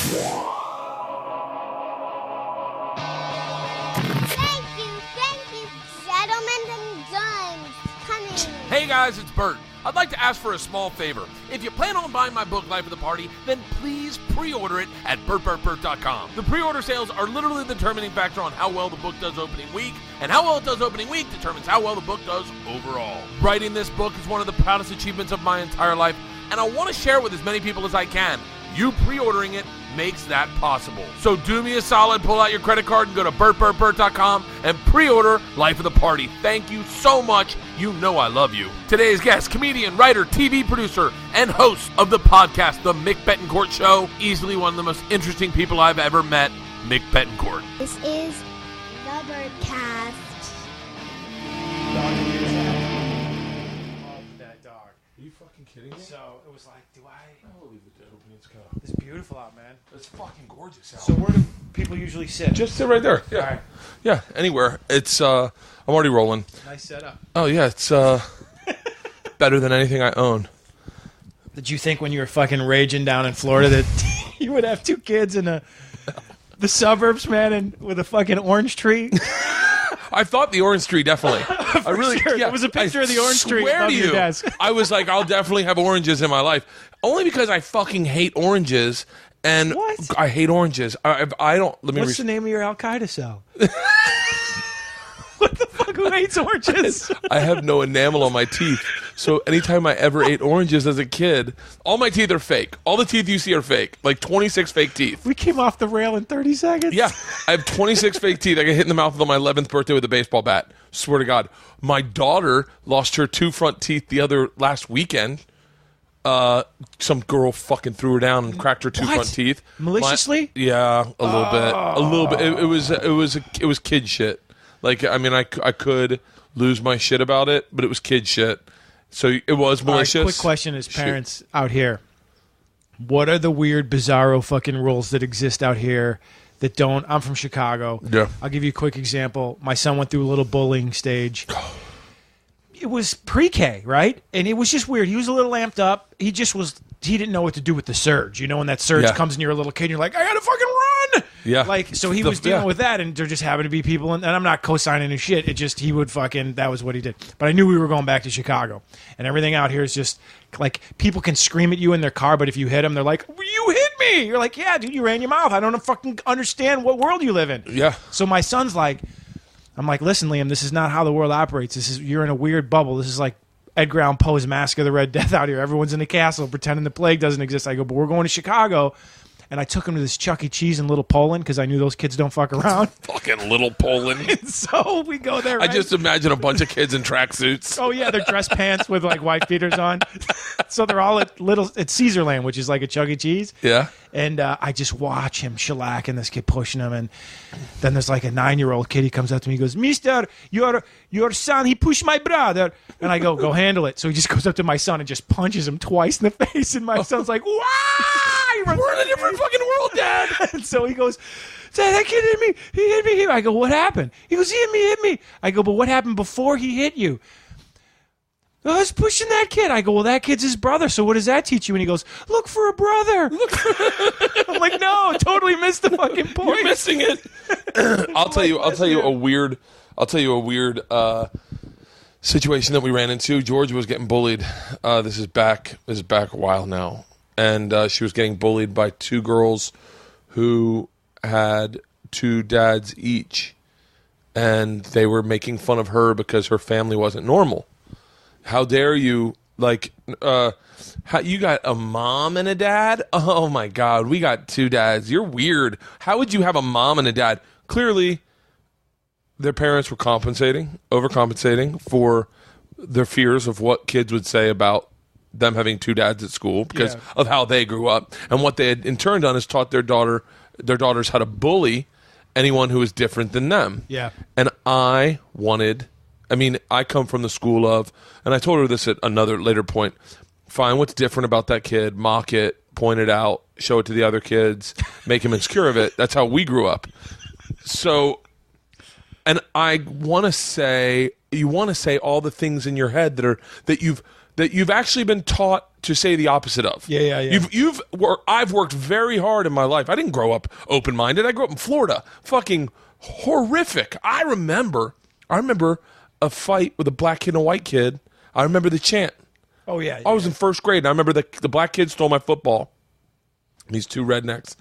Thank you, gentlemen and dimes. Coming. Hey guys, it's Bert. I'd like to ask for a small favor. If you plan on buying my book, Life of the Party, then please pre-order it at BertCast.com. The pre-order sales are literally the determining factor on how well the book does opening week, and how well it does opening week determines how well the book does overall. Writing this book is one of the proudest achievements of my entire life, and I want to share it with as many people as I can. You pre-ordering it makes that possible. So do me a solid, pull out your credit card and go to BertCast.com and pre-order Life of the Party. Thank you so much. You know I love you. Today's guest, comedian, writer, TV producer, and host of the podcast, The Mick Betancourt Show. Easily one of the most interesting people I've ever met, Mick Betancourt. This is the Bertcast. That dog. Are you fucking kidding me? So it was like, I'll leave it to open. Let's go. it's beautiful out, man. It's fucking gorgeous out. So where do people usually sit? Just sit right there. Yeah. All right. Yeah, anywhere. It's, I'm already rolling. Nice setup. Oh, yeah, it's, better than anything I own. Did you think when you were fucking raging down in Florida that you would have two kids in the suburbs, man, and with a fucking orange tree? I thought the orange tree, definitely. I really, sure. yeah, There was a picture of the orange tree swear above to your you, desk. I was like, I'll definitely have oranges in my life. Only because I fucking hate oranges. And What? I hate oranges. I don't, let me What's the name of your Al Qaeda cell? What the fuck? Who hates oranges? I have no enamel on my teeth. So anytime I ever ate oranges as a kid, all my teeth are fake. All the teeth you see are fake. Like 26 fake teeth. We came off the rail in 30 seconds. Yeah, I have 26 fake teeth. I got hit in the mouth on my 11th birthday with a baseball bat. Swear to God. My daughter lost her 2 front teeth last weekend. Some girl fucking threw her down and cracked her 2 What? front teeth. Maliciously? Yeah, a little bit. A little bit. It was kid shit. Like, I mean, I could lose my shit about it, but it was kid shit. So it was malicious. All right, quick question as parents out here. What are the weird, bizarro fucking rules that exist out here that don't... I'm from Chicago. Yeah. I'll give you a quick example. My son went through a little bullying stage. It was pre-K, right? And it was just weird. He was a little amped up. He didn't know what to do with the surge. You know, when that surge Yeah. comes and you're a little kid, and you're like, I gotta fucking run! Yeah. Like, so he was dealing with that, and there just happened to be people, and I'm not co-signing his shit. It just, he would fucking, that was what he did. But I knew we were going back to Chicago. And everything out here is just, like, people can scream at you in their car, but if you hit them, they're like, you hit me! You're like, yeah, dude, you ran your mouth. I don't fucking understand what world you live in. Yeah. So my son's like, I'm like, listen, Liam, this is not how the world operates. You're in a weird bubble. This is like Edgar Allan Poe's Mask of the Red Death out here. Everyone's in a castle pretending the plague doesn't exist. I go, but we're going to Chicago. And I took him to this Chuck E. Cheese in Little Poland because I knew those kids don't fuck around. Fucking Little Poland. So we go there. I Right? just imagine a bunch of kids in tracksuits. Oh yeah, they're dress pants with like white beaters on. So they're all at Caesarland, which is like a Chuck E. Cheese. Yeah. And I just watch him shellacking this kid, pushing him, and then there's like a 9-year-old kid. He comes up to me, he goes, "Mister, your son, he pushed my brother." And I go handle it. So he just goes up to my son and just punches him twice in the face, and my son's like, "Wow!" We're in a different fucking world, Dad. And so he goes, "That kid hit me. He hit me." I go, "What happened?" He goes, "He hit me." I go, "But what happened before he hit you?" "I was pushing that kid." I go, "Well, that kid's his brother. So what does that teach you?" And he goes, "Look for a brother." I'm like, "No, totally missed the fucking point." You're missing it. I'll tell you a weird situation that we ran into. Georgia was getting bullied. This is back a while now. And she was getting bullied by 2 girls who had 2 dads each. And they were making fun of her because her family wasn't normal. How dare you, like, you got a mom and a dad? Oh, my God, we got 2 dads. You're weird. How would you have a mom and a dad? Clearly, their parents were overcompensating for their fears of what kids would say about them having 2 dads at school because of how they grew up. And what they had in turn done is taught their daughters how to bully anyone who is different than them. Yeah. And I come from the school of, and I told her this at another later point, find what's different about that kid, mock it, point it out, show it to the other kids, make him insecure of it. That's how we grew up. So, and I want to say, you want to say all the things in your head that that you've actually been taught to say the opposite of. Yeah. I've worked very hard in my life. I didn't grow up open-minded. I grew up in Florida. Fucking horrific. I remember a fight with a black kid and a white kid. I remember the chant. Oh, yeah. I was in first grade, and I remember the black kid stole my football. These two rednecks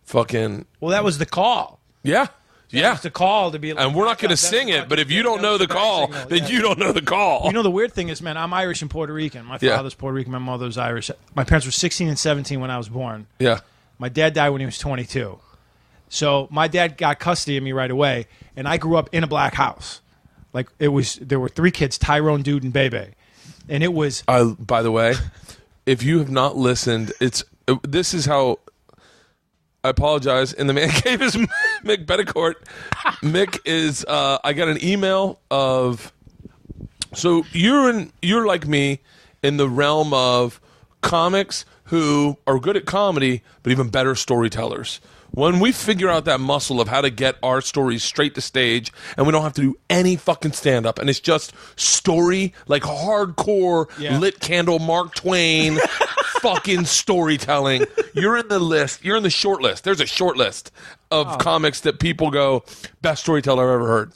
fucking... Well, that was the call. Yeah. Yeah. It's a call to be like... And we're not going to sing it, but if you don't know the call, then you don't know the call. You know, the weird thing is, man, I'm Irish and Puerto Rican. My father's Puerto Rican. My mother's Irish. My parents were 16 and 17 when I was born. Yeah. My dad died when he was 22. So my dad got custody of me right away, and I grew up in a black house. Like, there were 3 kids, Tyrone, Dude, and Bebe. And it was... By the way, if you have not listened, this is how... I apologize. In the Mancave is Mick Betancourt. Mick is. I got an email of. So you're like me in the realm of comics who are good at comedy, but even better storytellers. When we figure out that muscle of how to get our stories straight to stage, and we don't have to do any fucking stand-up, and it's just story, like hardcore lit candle Mark Twain fucking storytelling. You're in the list. You're in the short list. There's a short list of comics that people go, best storyteller I've ever heard.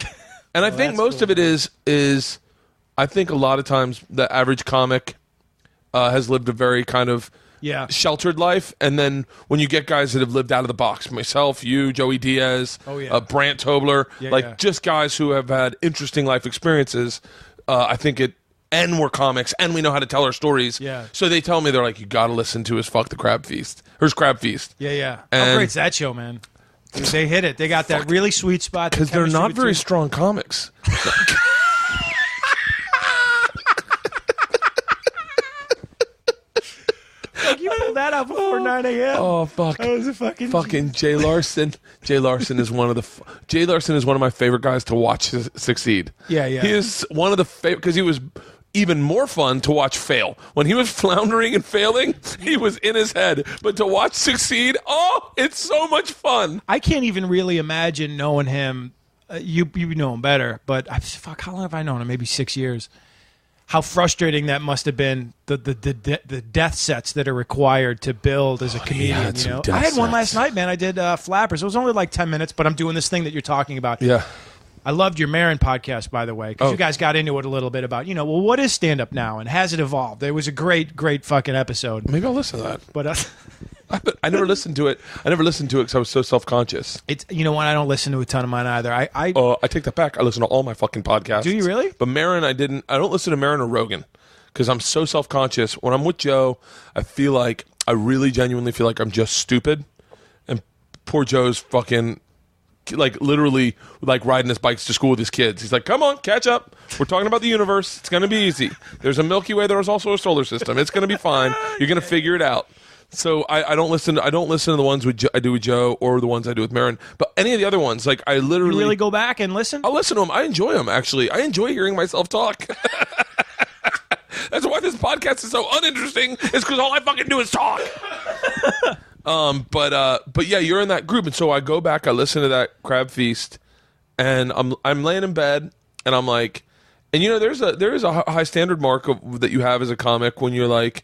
And I think most of it is I think a lot of times the average comic has lived a very kind of sheltered life, and then when you get guys that have lived out of the box, myself, you, Joey Diaz, Brant Tobler, just guys who have had interesting life experiences, I think and we're comics, and we know how to tell our stories. Yeah. So they tell me, they're like, you got to listen to his Fuck the Crab Feast. Or his Crab Feast. Yeah. How great's that show, man? Dude, they hit it. They got that really sweet spot. Because they're not very strong comics. You pulled that out before 9 a.m. Oh fuck! That was a fucking Jay Larson. Jay Larson is one of my favorite guys to watch succeed. Yeah. He is one of the favorite because he was even more fun to watch fail. When he was floundering and failing, he was in his head. But to watch succeed, it's so much fun. I can't even really imagine knowing him. You know him better, but how long have I known him? Maybe 6 years. How frustrating that must have been, the death sets that are required to build as a comedian. You know? I had one last night, man. I did Flappers. It was only like 10 minutes, but I'm doing this thing that you're talking about. Yeah. I loved your Marin podcast, by the way, because you guys got into it a little bit about, what is stand-up now, and has it evolved? It was a great, great fucking episode. Maybe I'll listen to that. But I never listened to it. I never listened to it because I was so self-conscious. You know what? I don't listen to a ton of mine either. I take that back. I listen to all my fucking podcasts. Do you really? But Marin, I didn't. I don't listen to Marin or Rogan because I'm so self-conscious. When I'm with Joe, I really genuinely feel like I'm just stupid. And poor Joe's fucking... literally riding his bikes to school with his kids. He's like, come on, catch up. We're talking about the universe. It's going to be easy. There's a Milky Way. There's also a solar system. It's going to be fine. You're going to figure it out. So I don't listen to the ones I do with Joe or the ones I do with Marin. But any of the other ones, I literally... You really go back and listen? I'll listen to them. I enjoy them, actually. I enjoy hearing myself talk. That's why this podcast is so uninteresting. It's because all I fucking do is talk. But yeah, you're in that group, and so I go back, I listen to that Crab Feast, and I'm laying in bed, and I'm like, and there is a high standard mark that you have as a comic when you're like,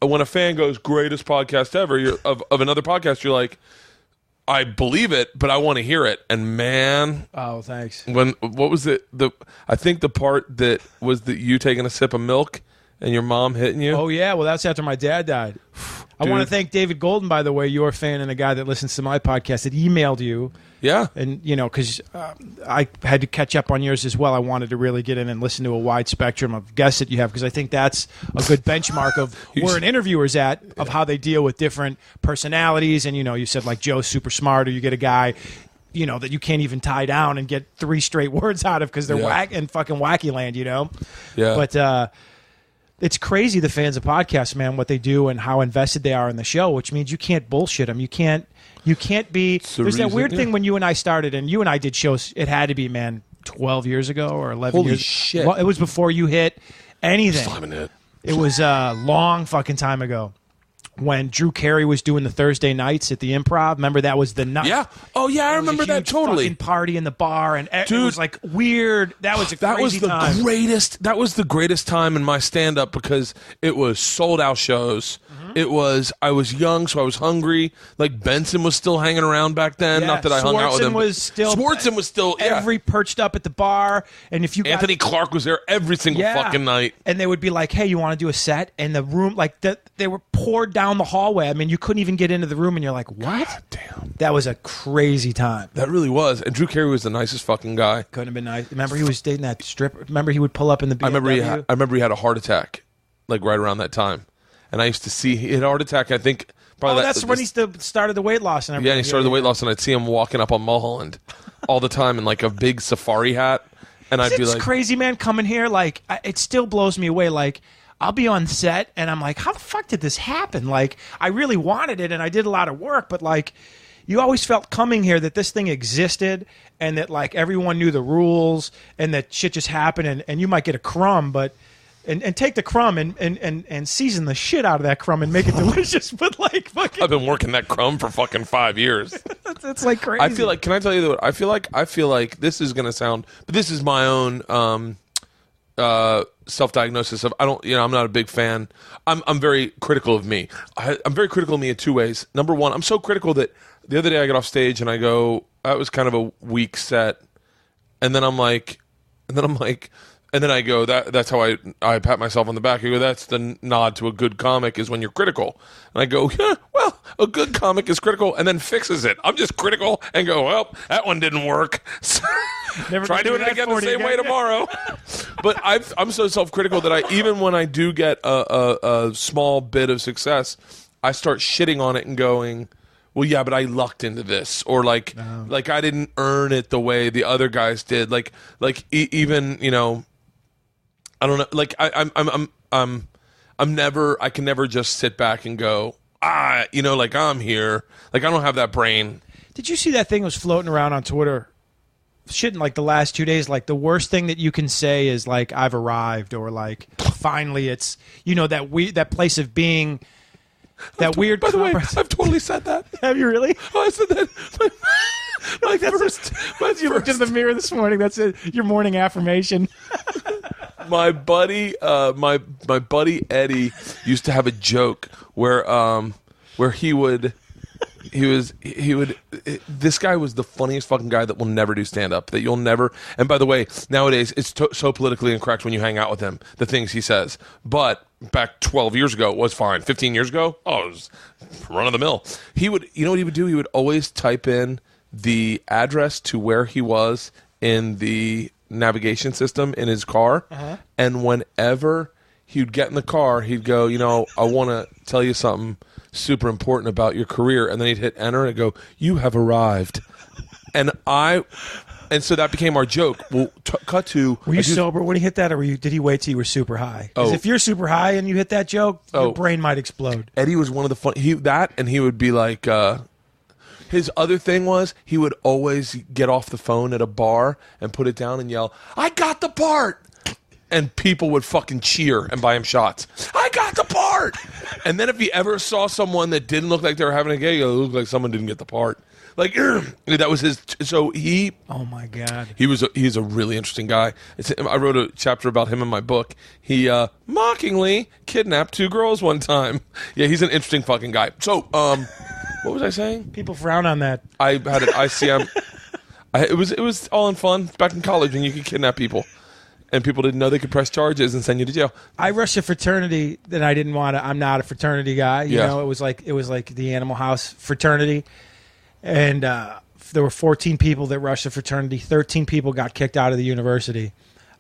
when a fan goes greatest podcast ever of another podcast, you're like, I believe it, but I want to hear it, and man, oh thanks. What was it? I think the part that was that you taking a sip of milk and your mom hitting you. Oh yeah, well that's after my dad died. I want to thank David Golden, by the way, your fan and a guy that listens to my podcast, that emailed you. Yeah. And, because I had to catch up on yours as well. I wanted to really get in and listen to a wide spectrum of guests that you have, because I think that's a good benchmark of where an interviewer's at, of how they deal with different personalities. And, you said like Joe's super smart, or you get a guy, that you can't even tie down and get 3 straight words out of because they're in fucking wacky land, Yeah. But, it's crazy, the fans of podcasts, man, what they do and how invested they are in the show, which means you can't bullshit them. You can't be... There's that weird thing when you and I started, and you and I did shows, it had to be, man, 12 years ago or 11 years. Holy shit. Well, it was before you hit anything. Slamming it. It was a long fucking time ago. when Drew Carey was doing the Thursday nights at the Improv. Remember, that was the night. Yeah. Oh, yeah, I remember that totally. Fucking party in the bar, and it was like weird. That was a that crazy was the time. greatest. That was the greatest time in my stand-up because it was sold-out shows. It was. I was young, so I was hungry. Like Benson was still hanging around back then. Yeah, Not that I hung out with him. Swartzen was still. Every perched up at the bar, and if you Anthony Clark was there every single fucking night. And they would be like, "Hey, you want to do a set?" And the room, like they were poured down the hallway. I mean, you couldn't even get into the room, and you're like, "What?" God damn. That was a crazy time. That really was. And Drew Carey was the nicest fucking guy. Couldn't have been nice. Remember, he was dating that stripper. Remember, he would pull up in the BMW. I remember he had a heart attack, like right around that time. And I used to see he had a heart attack. I think probably that's when he started the weight loss and everything. Yeah, he started the weight loss, and I'd see him walking up on Mulholland all the time in like a big safari hat, and I'd be like, "Crazy man coming here." Like it still blows me away. Like I'll be on set, and I'm like, "How the fuck did this happen?" Like I really wanted it, and I did a lot of work, but like you always felt coming here that this thing existed, and that like everyone knew the rules, and that shit just happened, and you might get a crumb, but. And take the crumb and season the shit out of that crumb and make it delicious. But like fucking, I've been working that crumb for fucking 5 years. It's like crazy. I feel like. Can I tell you what I feel like? I feel like this is gonna sound, but this is my own self-diagnosis of. I don't. I'm not a big fan. I'm very critical of me. I'm very critical of me in two ways. Number one, I'm so critical that the other day I get off stage and I go, that was kind of a weak set, and then I'm like. And then I go, that's how I pat myself on the back. I go, that's the nod to a good comic is when you're critical. And I go, yeah, well, a good comic is critical and then fixes it. I'm just critical and go, well, that one didn't work. Try doing it again the same way tomorrow. But I'm so self-critical that even when I do get a small bit of success, I start shitting on it and going, well, yeah, but I lucked into this, or like I didn't earn it the way the other guys did. Even I don't know. Like I can never just sit back and go, like I'm here. Like I don't have that brain. Did you see that thing was floating around on Twitter? Shit, in like the last 2 days, like the worst thing that you can say is like I've arrived, or like finally it's that place of being. That weird. By the way, I've totally said that. Have you really? Oh, I said that. Like you looked in the mirror this morning. That's it. Your morning affirmation. My buddy, my buddy Eddie used to have a joke where this guy was the funniest fucking guy that will never do stand up, that you'll never. And by the way, nowadays it's so politically incorrect when you hang out with him, the things he says. But back 12 years ago it was fine. 15 years ago, it was run of the mill. He would, you know what he would do? He would always type in the address to where he was in the navigation system in his car, and whenever he'd get in the car, he'd go, I want to tell you something super important about your career, and then he'd hit enter and go, you have arrived. And so that became our joke. Well, cut to. Were you sober when he hit that, or did he wait till you were super high? Because if you're super high and you hit that joke, your brain might explode. Eddie was one of the and he would be like, his other thing was he would always get off the phone at a bar and put it down and yell, I got the part. And people would fucking cheer and buy him shots. I got the part. And then if he ever saw someone that didn't look like they were having a gig, it looked like someone didn't get the part. Like, that was his. So he. Oh my God. He's a really interesting guy. I wrote a chapter about him in my book. He mockingly kidnapped 2 girls one time. Yeah, he's an interesting fucking guy. So, what was I saying? People frown on that. I had an ICM. It was all in fun back in college when you could kidnap people. And people didn't know they could press charges and send you to jail. I rushed a fraternity that I didn't want to. I'm not a fraternity guy. You know, it was like the Animal House fraternity. And there were 14 people that rushed the fraternity. 13 people got kicked out of the university,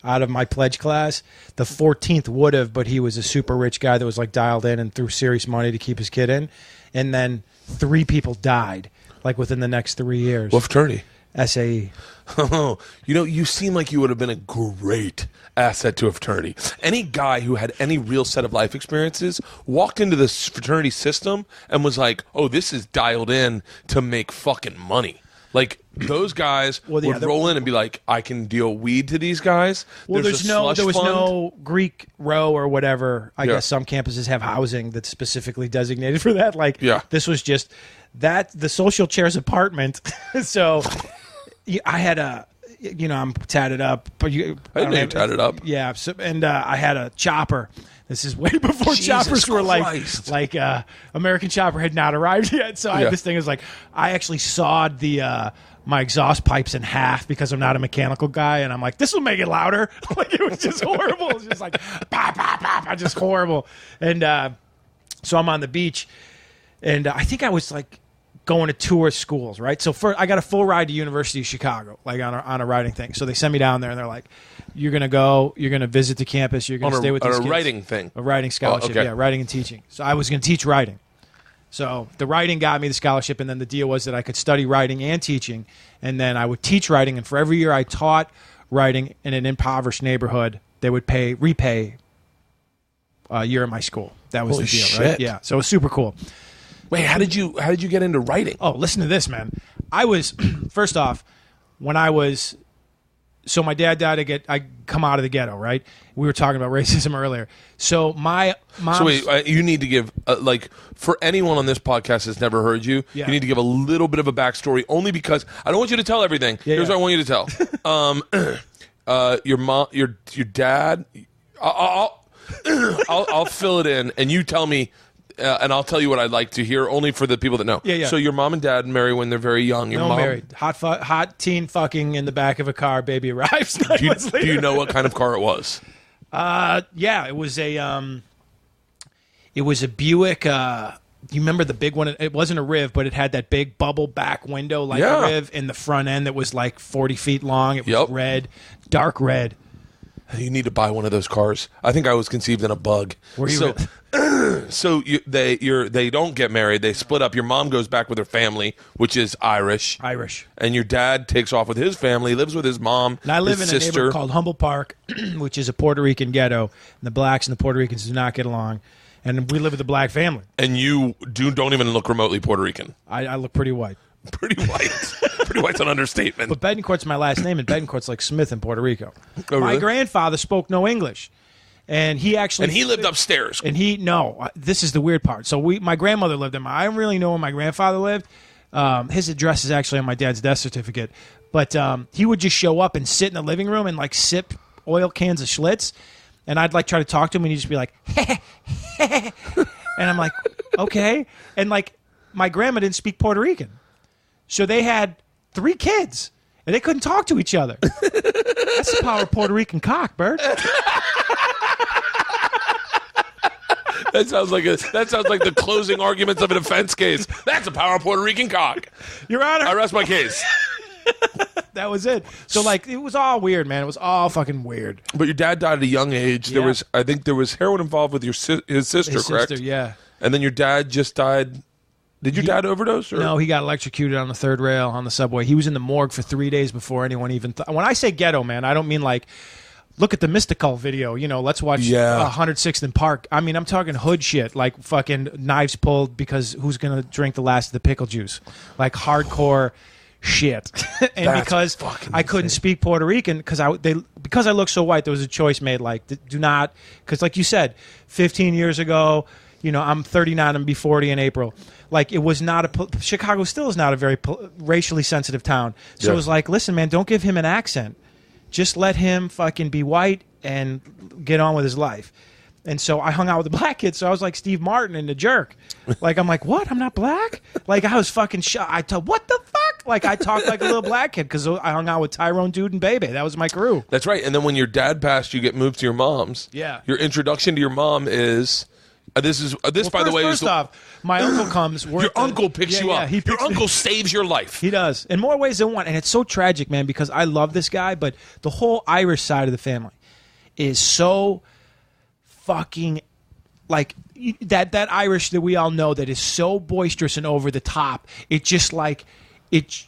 out of my pledge class. The 14th would have, but he was a super rich guy that was like dialed in and threw serious money to keep his kid in. And then 3 people died, like within the next 3 years. What fraternity? SAE. Oh, you seem like you would have been a great asset to a fraternity. Any guy who had any real set of life experiences walked into this fraternity system and was like, oh, this is dialed in to make fucking money. Like those guys would roll in and be like, I can deal weed to these guys. Well, there was fund. no Greek row or whatever. I guess some campuses have housing that's specifically designated for that. Like this was just the social chair's apartment. So I had I'm tatted up, but I didn't know you tatted up. Yeah, so, and I had a chopper. This is way before choppers were like American Chopper had not arrived yet. So I had this thing. It was like I actually sawed my exhaust pipes in half because I'm not a mechanical guy, and I'm like, this will make it louder. Like it was just horrible. It was just like pop, pop, pop, just horrible. And so I'm on the beach, and I think I was like going to tour schools, right? So first, I got a full ride to University of Chicago, like on a writing thing. So they sent me down there, and they're like, "You're gonna go. You're gonna visit the campus. You're gonna stay with these kids." Writing thing, a writing scholarship, writing and teaching. So I was gonna teach writing. So the writing got me the scholarship, and then the deal was that I could study writing and teaching, and then I would teach writing. And for every year I taught writing in an impoverished neighborhood, they would repay a year at my school. That was the deal, right? Yeah. So it was super cool. Wait, how did you get into writing? Oh, listen to this, man. I was first off, when I was my dad died. I come out of the ghetto, right? We were talking about racism earlier. So my mom. So wait, you need to give for anyone on this podcast that's never heard you, you need to give a little bit of a backstory, only because I don't want you to tell everything. Here's what I want you to tell. Your mom, your dad. I'll fill it in, and you tell me. And I'll tell you what I'd like to hear, only for the people that know. Yeah. So your mom and dad marry when they're very young. Your mom married. Hot teen fucking in the back of a car. Baby arrives. Do you know what kind of car it was? Yeah, it was a Buick. You remember the big one? It wasn't a Riv, but it had that big bubble back window like a Riv in the front end that was like 40 feet long. It was red, dark red. You need to buy one of those cars. I think I was conceived in a bug. So they don't get married. They split up. Your mom goes back with her family, which is Irish. And your dad takes off with his family, lives with his mom. And I live in a neighborhood called Humble Park, which is a Puerto Rican ghetto. And the blacks and the Puerto Ricans do not get along. And we live with a black family. And you don't even look remotely Puerto Rican. I look pretty white. Pretty white. Pretty white's an understatement. But Betancourt's my last name, and Betancourt's like Smith in Puerto Rico. Oh, really? My grandfather spoke no English. And he lived upstairs. And this is the weird part. So my grandmother lived in I don't really know where my grandfather lived. His address is actually on my dad's death certificate. But he would just show up and sit in the living room and like sip oil cans of Schlitz. And I'd like try to talk to him, and he'd just be like, and I'm like, okay. And like my grandma didn't speak Puerto Rican. So they had 3 kids, and they couldn't talk to each other. That's the power of Puerto Rican cock, Bert. That sounds like the closing arguments of a defense case. That's the power of Puerto Rican cock. Your Honor. I rest my case. That was it. So like it was all weird, man. It was all fucking weird. But your dad died at a young age. Yeah. I think there was heroin involved with his sister, correct? Sister, yeah. And then your dad just died. Did your dad overdose? Or? No, he got electrocuted on the 3rd rail on the subway. He was in the morgue for 3 days before anyone even thought. When I say ghetto, man, I don't mean like, look at the Mystical video. Let's watch 106th and Park. I mean, I'm talking hood shit, like fucking knives pulled because who's going to drink the last of the pickle juice? Like hardcore shit. And because I couldn't speak Puerto Rican, because I look so white, there was a choice made, like, do not, because like you said, 15 years ago, I'm 39, I'm be 40 in April. Like, it was not Chicago still is not a very racially sensitive town. So it was like, listen, man, don't give him an accent. Just let him fucking be white and get on with his life. And so I hung out with the black kids. So I was like Steve Martin and the Jerk. Like, I'm like, what? I'm not black? Like, I was fucking shocked. What the fuck? Like, I talked like a little black kid because I hung out with Tyrone, Dude, and Bebe. That was my crew. That's right. And then when your dad passed, you get moved to your mom's. Yeah. Your introduction to your mom is... by the way, first off, my uncle comes. Your uncle picks you up. Your uncle saves your life. He does, in more ways than one. And it's so tragic, man, because I love this guy, but the whole Irish side of the family is so fucking like that Irish that we all know that is so boisterous and over the top. It just like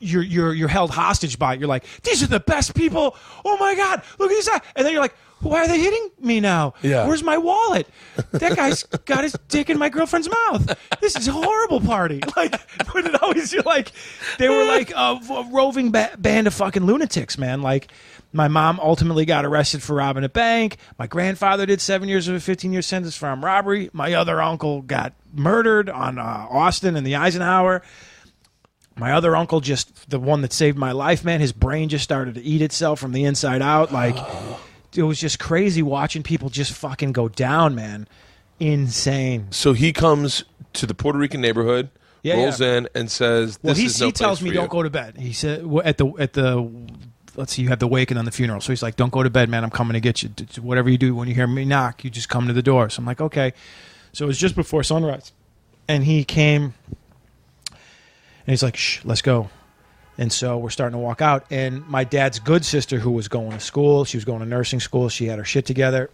you're held hostage by it. You're like, these are the best people. Oh my God, look at this. And then you're like, why are they hitting me now? Yeah. Where's my wallet? That guy's got his dick in my girlfriend's mouth. This is a horrible party. Like, but it always, you're like, they were like a roving band of fucking lunatics, man. Like, my mom ultimately got arrested for robbing a bank. My grandfather did 7 years of a 15-year sentence for armed robbery. My other uncle got murdered on Austin and the Eisenhower. My other uncle, just the one that saved my life, man, his brain just started to eat itself from the inside out. Like, it was just crazy watching people just fucking go down, man. Insane. So he comes to the Puerto Rican neighborhood, rolls in, and says, "This is no he tells place me for you." don't go to bed. He said at the let's see, you have the wake and then the funeral. So he's like, don't go to bed, man. I'm coming to get you. Whatever you do, when you hear me knock, you just come to the door. So I'm like, okay. So it was just before sunrise, and he came, and he's like, shh, let's go. And so we're starting to walk out, and my dad's good sister, who was going to school, she was going to nursing school, she had her shit together,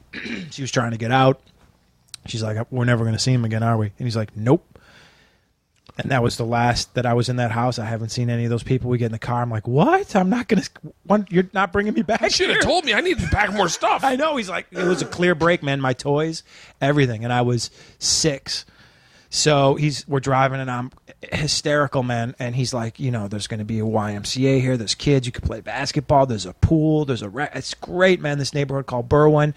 she was trying to get out. She's like, we're never going to see him again, are we? And he's like, nope. And that was the last that I was in that house. I haven't seen any of those people. We get in the car, I'm like, what? I'm not going to, you're not bringing me back? You should have told me. I need to pack more stuff. I know. He's like, it was a clear break, man. My toys, everything. And I was 6. So we're driving, and I'm hysterical, man. And he's like, there's going to be a YMCA here. There's kids. You can play basketball. There's a pool. It's great, man. This neighborhood called Berwyn.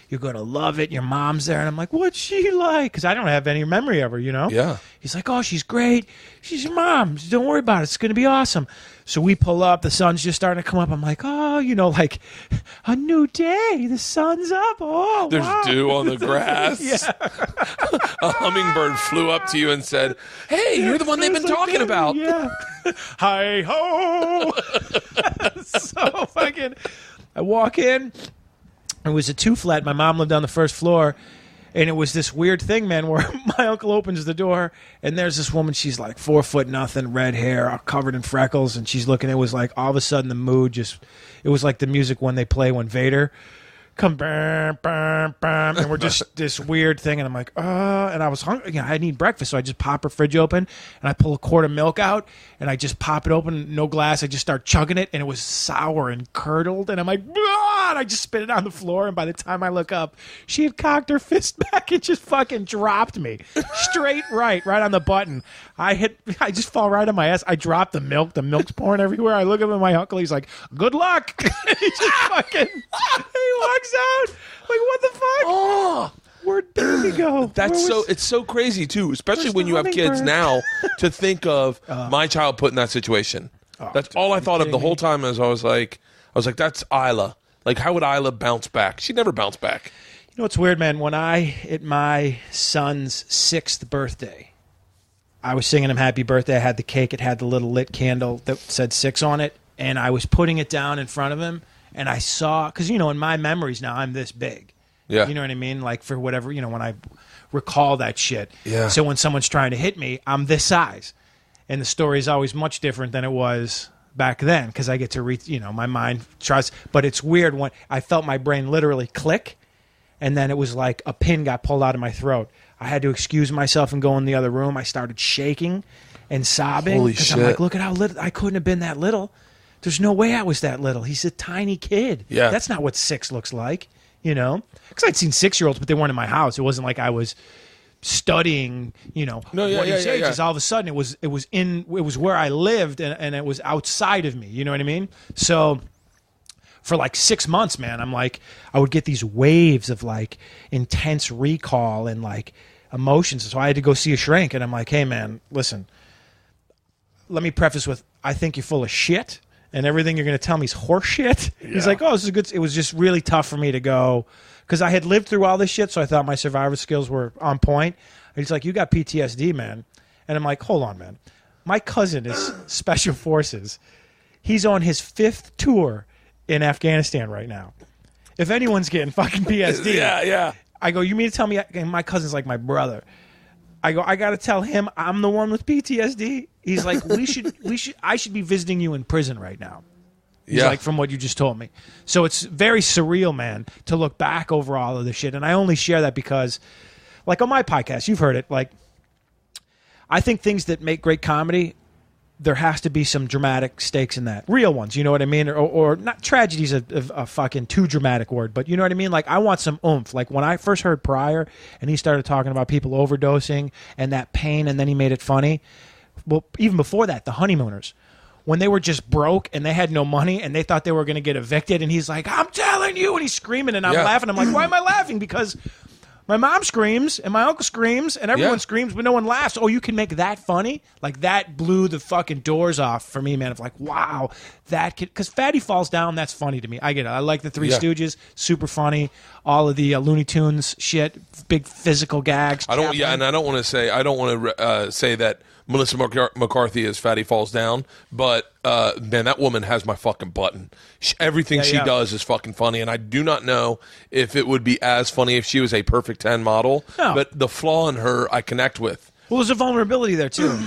You're going to love it. Your mom's there. And I'm like, what's she like? Because I don't have any memory of her, Yeah. He's like, oh, she's great. She's your mom. Don't worry about it. It's going to be awesome. So we pull up. The sun's just starting to come up. I'm like, oh, like a new day. The sun's up. Oh, There's wow. dew on the grass. Yeah. A hummingbird flew up to you and said, hey, you're the one they've been talking about. Yeah. Hi ho. So fucking, I walk in. It was a 2-flat. My mom lived on the first floor, and it was this weird thing, man, where my uncle opens the door, and there's this woman. She's like 4 foot nothing, red hair, covered in freckles, and she's looking. It was like all of a sudden the mood it was like the music when they play when Vader come, bam, bam, bam, and we're just this weird thing, and I'm like, and I was hungry. I need breakfast, so I just pop her fridge open, and I pull a quart of milk out, and I just pop it open, no glass. I just start chugging it, and it was sour and curdled, and I'm like, and I just spit it on the floor, and by the time I look up, she had cocked her fist back and just fucking dropped me straight right on the button. I just fall right on my ass. I dropped the milk's pouring everywhere. I look up at my uncle, he's like, good luck. He just fucking, he walks out like, what the fuck? Oh, Where'd baby go? it's so crazy too, especially Where's when the you have kids hummingbird? now, to think of my child put in that situation. That's all I thought of the whole time. As I was like, that's Isla. Like, how would Isla bounce back? She'd never bounce back. You know what's weird, man? When at my son's 6th birthday, I was singing him happy birthday. I had the cake. It had the little lit candle that said 6 on it. And I was putting it down in front of him. And I saw, because, in my memories now, I'm this big. Yeah. You know what I mean? Like, for whatever, when I recall that shit. Yeah. So when someone's trying to hit me, I'm this size. And the story is always much different than it was back then, because I get to read, my mind tries. But it's weird when I felt my brain literally click, and then it was like a pin got pulled out of my throat. I had to excuse myself and go in the other room. I started shaking and sobbing. Holy because shit. I'm like, look at how little. I couldn't have been that little. There's no way I was that little. He's a tiny kid. Yeah. That's not what 6 looks like, Because I'd seen 6-year-olds, but they weren't in my house. It wasn't like I was studying, No, yeah, what yeah, his yeah, age yeah. is. All of a sudden it was where I lived, and it was outside of me. You know what I mean? So for like 6 months, man, I'm like, I would get these waves of like intense recall and like emotions. So I had to go see a shrink, and I'm like, hey man, listen, let me preface with, I think you're full of shit, and everything you're going to tell me is horse shit. Yeah. He's like, oh, this is good. It was just really tough for me to go, because I had lived through all this shit, so I thought my survivor skills were on point. And he's like, you got PTSD, man. And I'm like, hold on, man. My cousin is Special Forces. He's on his 5th tour in Afghanistan right now. If anyone's getting fucking PSD, Yeah. I go, you mean to tell me, and my cousin's like my brother. I go, I got to tell him I'm the one with PTSD. He's like, I should be visiting you in prison right now. He's like, from what you just told me. So it's very surreal, man, to look back over all of this shit. And I only share that because, like on my podcast, you've heard it, like, I think things that make great comedy there has to be some dramatic stakes in that. Real ones, you know what I mean? Or not, tragedy's a fucking too dramatic word, but you know what I mean? Like, I want some oomph. Like, when I first heard Pryor and he started talking about people overdosing and that pain, and then he made it funny. Well, even before that, the Honeymooners, when they were just broke and they had no money and they thought they were going to get evicted, and he's like, I'm telling you, and he's screaming, and I'm laughing. I'm like, why am I laughing? Because my mom screams and my uncle screams and everyone screams, but no one laughs. Oh, you can make that funny? Like, that blew the fucking doors off for me, man. Of like, wow, that kid. Because Fatty Falls Down, that's funny to me. I get it. I like the Three Stooges, super funny. All of the Looney Tunes shit, big physical gags. I don't want to say that Melissa McCarthy is Fatty Falls Down, but man, that woman has my fucking button. Everything she does is fucking funny, and I do not know if it would be as funny if she was a perfect 10 model, but the flaw in her I connect with. Well, there's a vulnerability there, too.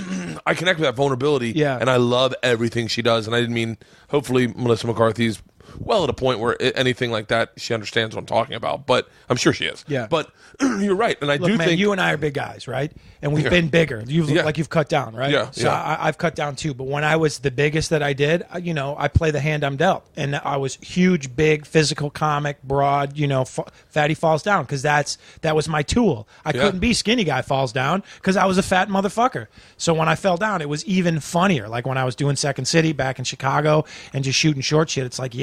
I connect with that vulnerability, and I love everything she does, and I didn't mean, hopefully Melissa McCarthy's well at a point where anything like that, she understands what I'm talking about, but I'm sure she is. Yeah. But you're right, and I do think you and I are big guys, right? And we've been bigger. You've cut down, right? Yeah. So I've cut down too. But when I was the biggest that I did, I play the hand I'm dealt, and I was huge, big, physical, comic, broad. Fatty Falls Down, because that was my tool. I couldn't be Skinny Guy Falls Down because I was a fat motherfucker. So when I fell down, it was even funnier. Like when I was doing Second City back in Chicago and just shooting short shit. It's like,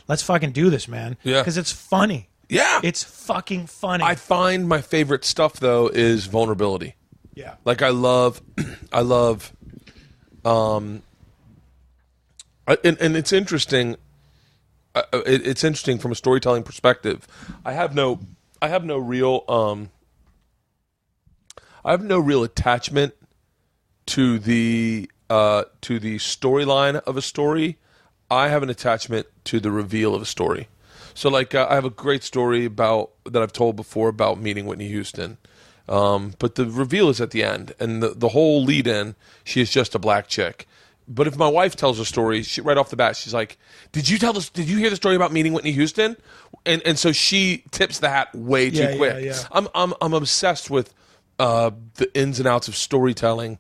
let's fucking do this, man. Yeah. Because it's funny. Yeah. It's fucking funny. I find my favorite stuff, though, is vulnerability. Yeah. Like, I love, and it's interesting. It's interesting from a storytelling perspective. I have no real attachment to the storyline of a story. I have an attachment to the reveal of a story. So, like, I have a great story that I've told before about meeting Whitney Houston. But the reveal is at the end. And the whole lead-in, she is just a black chick. But if my wife tells a story, right off the bat, she's like, did you hear the story about meeting Whitney Houston? And so she tips the hat way too quick. Yeah. I'm obsessed with the ins and outs of storytelling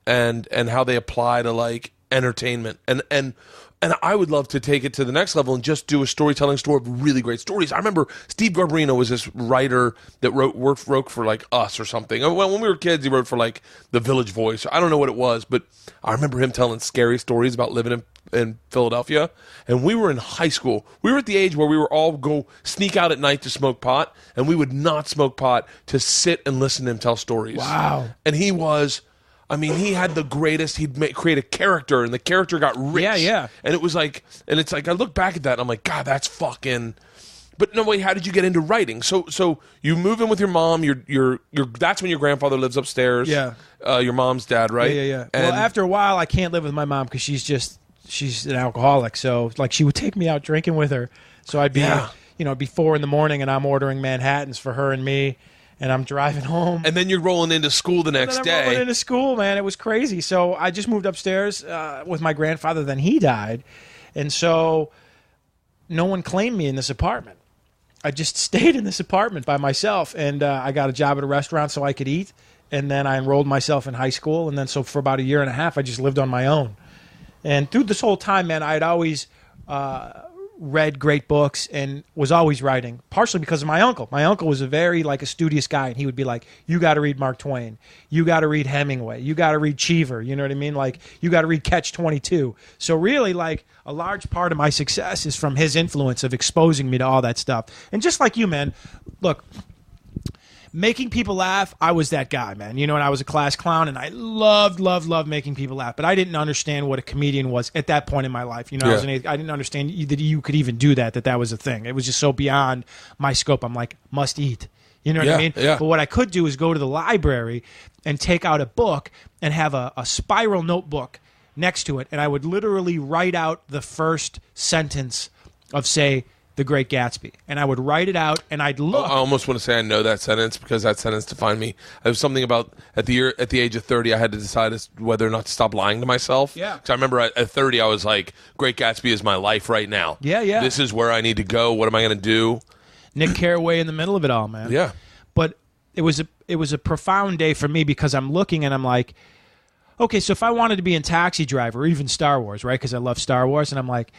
and how they apply to, like, entertainment. And I would love to take it to the next level and just do a storytelling story of really great stories. I remember Steve Garbarino was this writer that wrote for like Us or something. When we were kids, he wrote for like The Village Voice. I don't know what it was, but I remember him telling scary stories about living in Philadelphia. And we were in high school. We were at the age where we were all go sneak out at night to smoke pot, and we would not smoke pot to sit and listen to him tell stories. Wow. And he had the greatest. He'd create a character, and the character got rich. Yeah. And it's like, I look back at that, and I'm like, God, that's fucking. But no, wait, how did you get into writing? So you move in with your mom. You're that's when your grandfather lives upstairs. Yeah. Your mom's dad, right? Yeah. And well, after a while, I can't live with my mom because she's an alcoholic. So like, she would take me out drinking with her. So I'd be, it'd be 4 a.m, and I'm ordering Manhattans for her and me. And I'm driving home. And then you're rolling into school the next day. Rolling into school, man. It was crazy. So I just moved upstairs with my grandfather. Then he died. And so no one claimed me in this apartment. I just stayed in this apartment by myself. And I got a job at a restaurant so I could eat. And then I enrolled myself in high school. And then so for about 1.5 years, I just lived on my own. And through this whole time, man, I had always read great books and was always writing, partially because of my uncle. My uncle was a very, like, a studious guy, and he would be like, you got to read Mark Twain. You got to read Hemingway. You got to read Cheever. You know what I mean? Like, you got to read Catch-22. So really, like, a large part of my success is from his influence of exposing me to all that stuff. And just like you, man, look, making people laugh, I was that guy, man. And I was a class clown, and I loved making people laugh. But I didn't understand what a comedian was at that point in my life. I didn't understand that you could even do that was a thing. It was just so beyond my scope. I'm like, must eat. You know what I mean? Yeah. But what I could do is go to the library and take out a book and have a spiral notebook next to it, and I would literally write out the first sentence of, say, The Great Gatsby, and I would write it out, and I'd look. I almost want to say I know that sentence because that sentence defined me. It was something about at the age of 30, I had to decide whether or not to stop lying to myself. Yeah. Because I remember at 30, I was like, Great Gatsby is my life right now. Yeah. This is where I need to go. What am I going to do? Nick Carraway in the middle of it all, man. Yeah. But it was a profound day for me because I'm looking and I'm like, okay, so if I wanted to be in Taxi Driver or even Star Wars, right? Because I love Star Wars, and I'm like,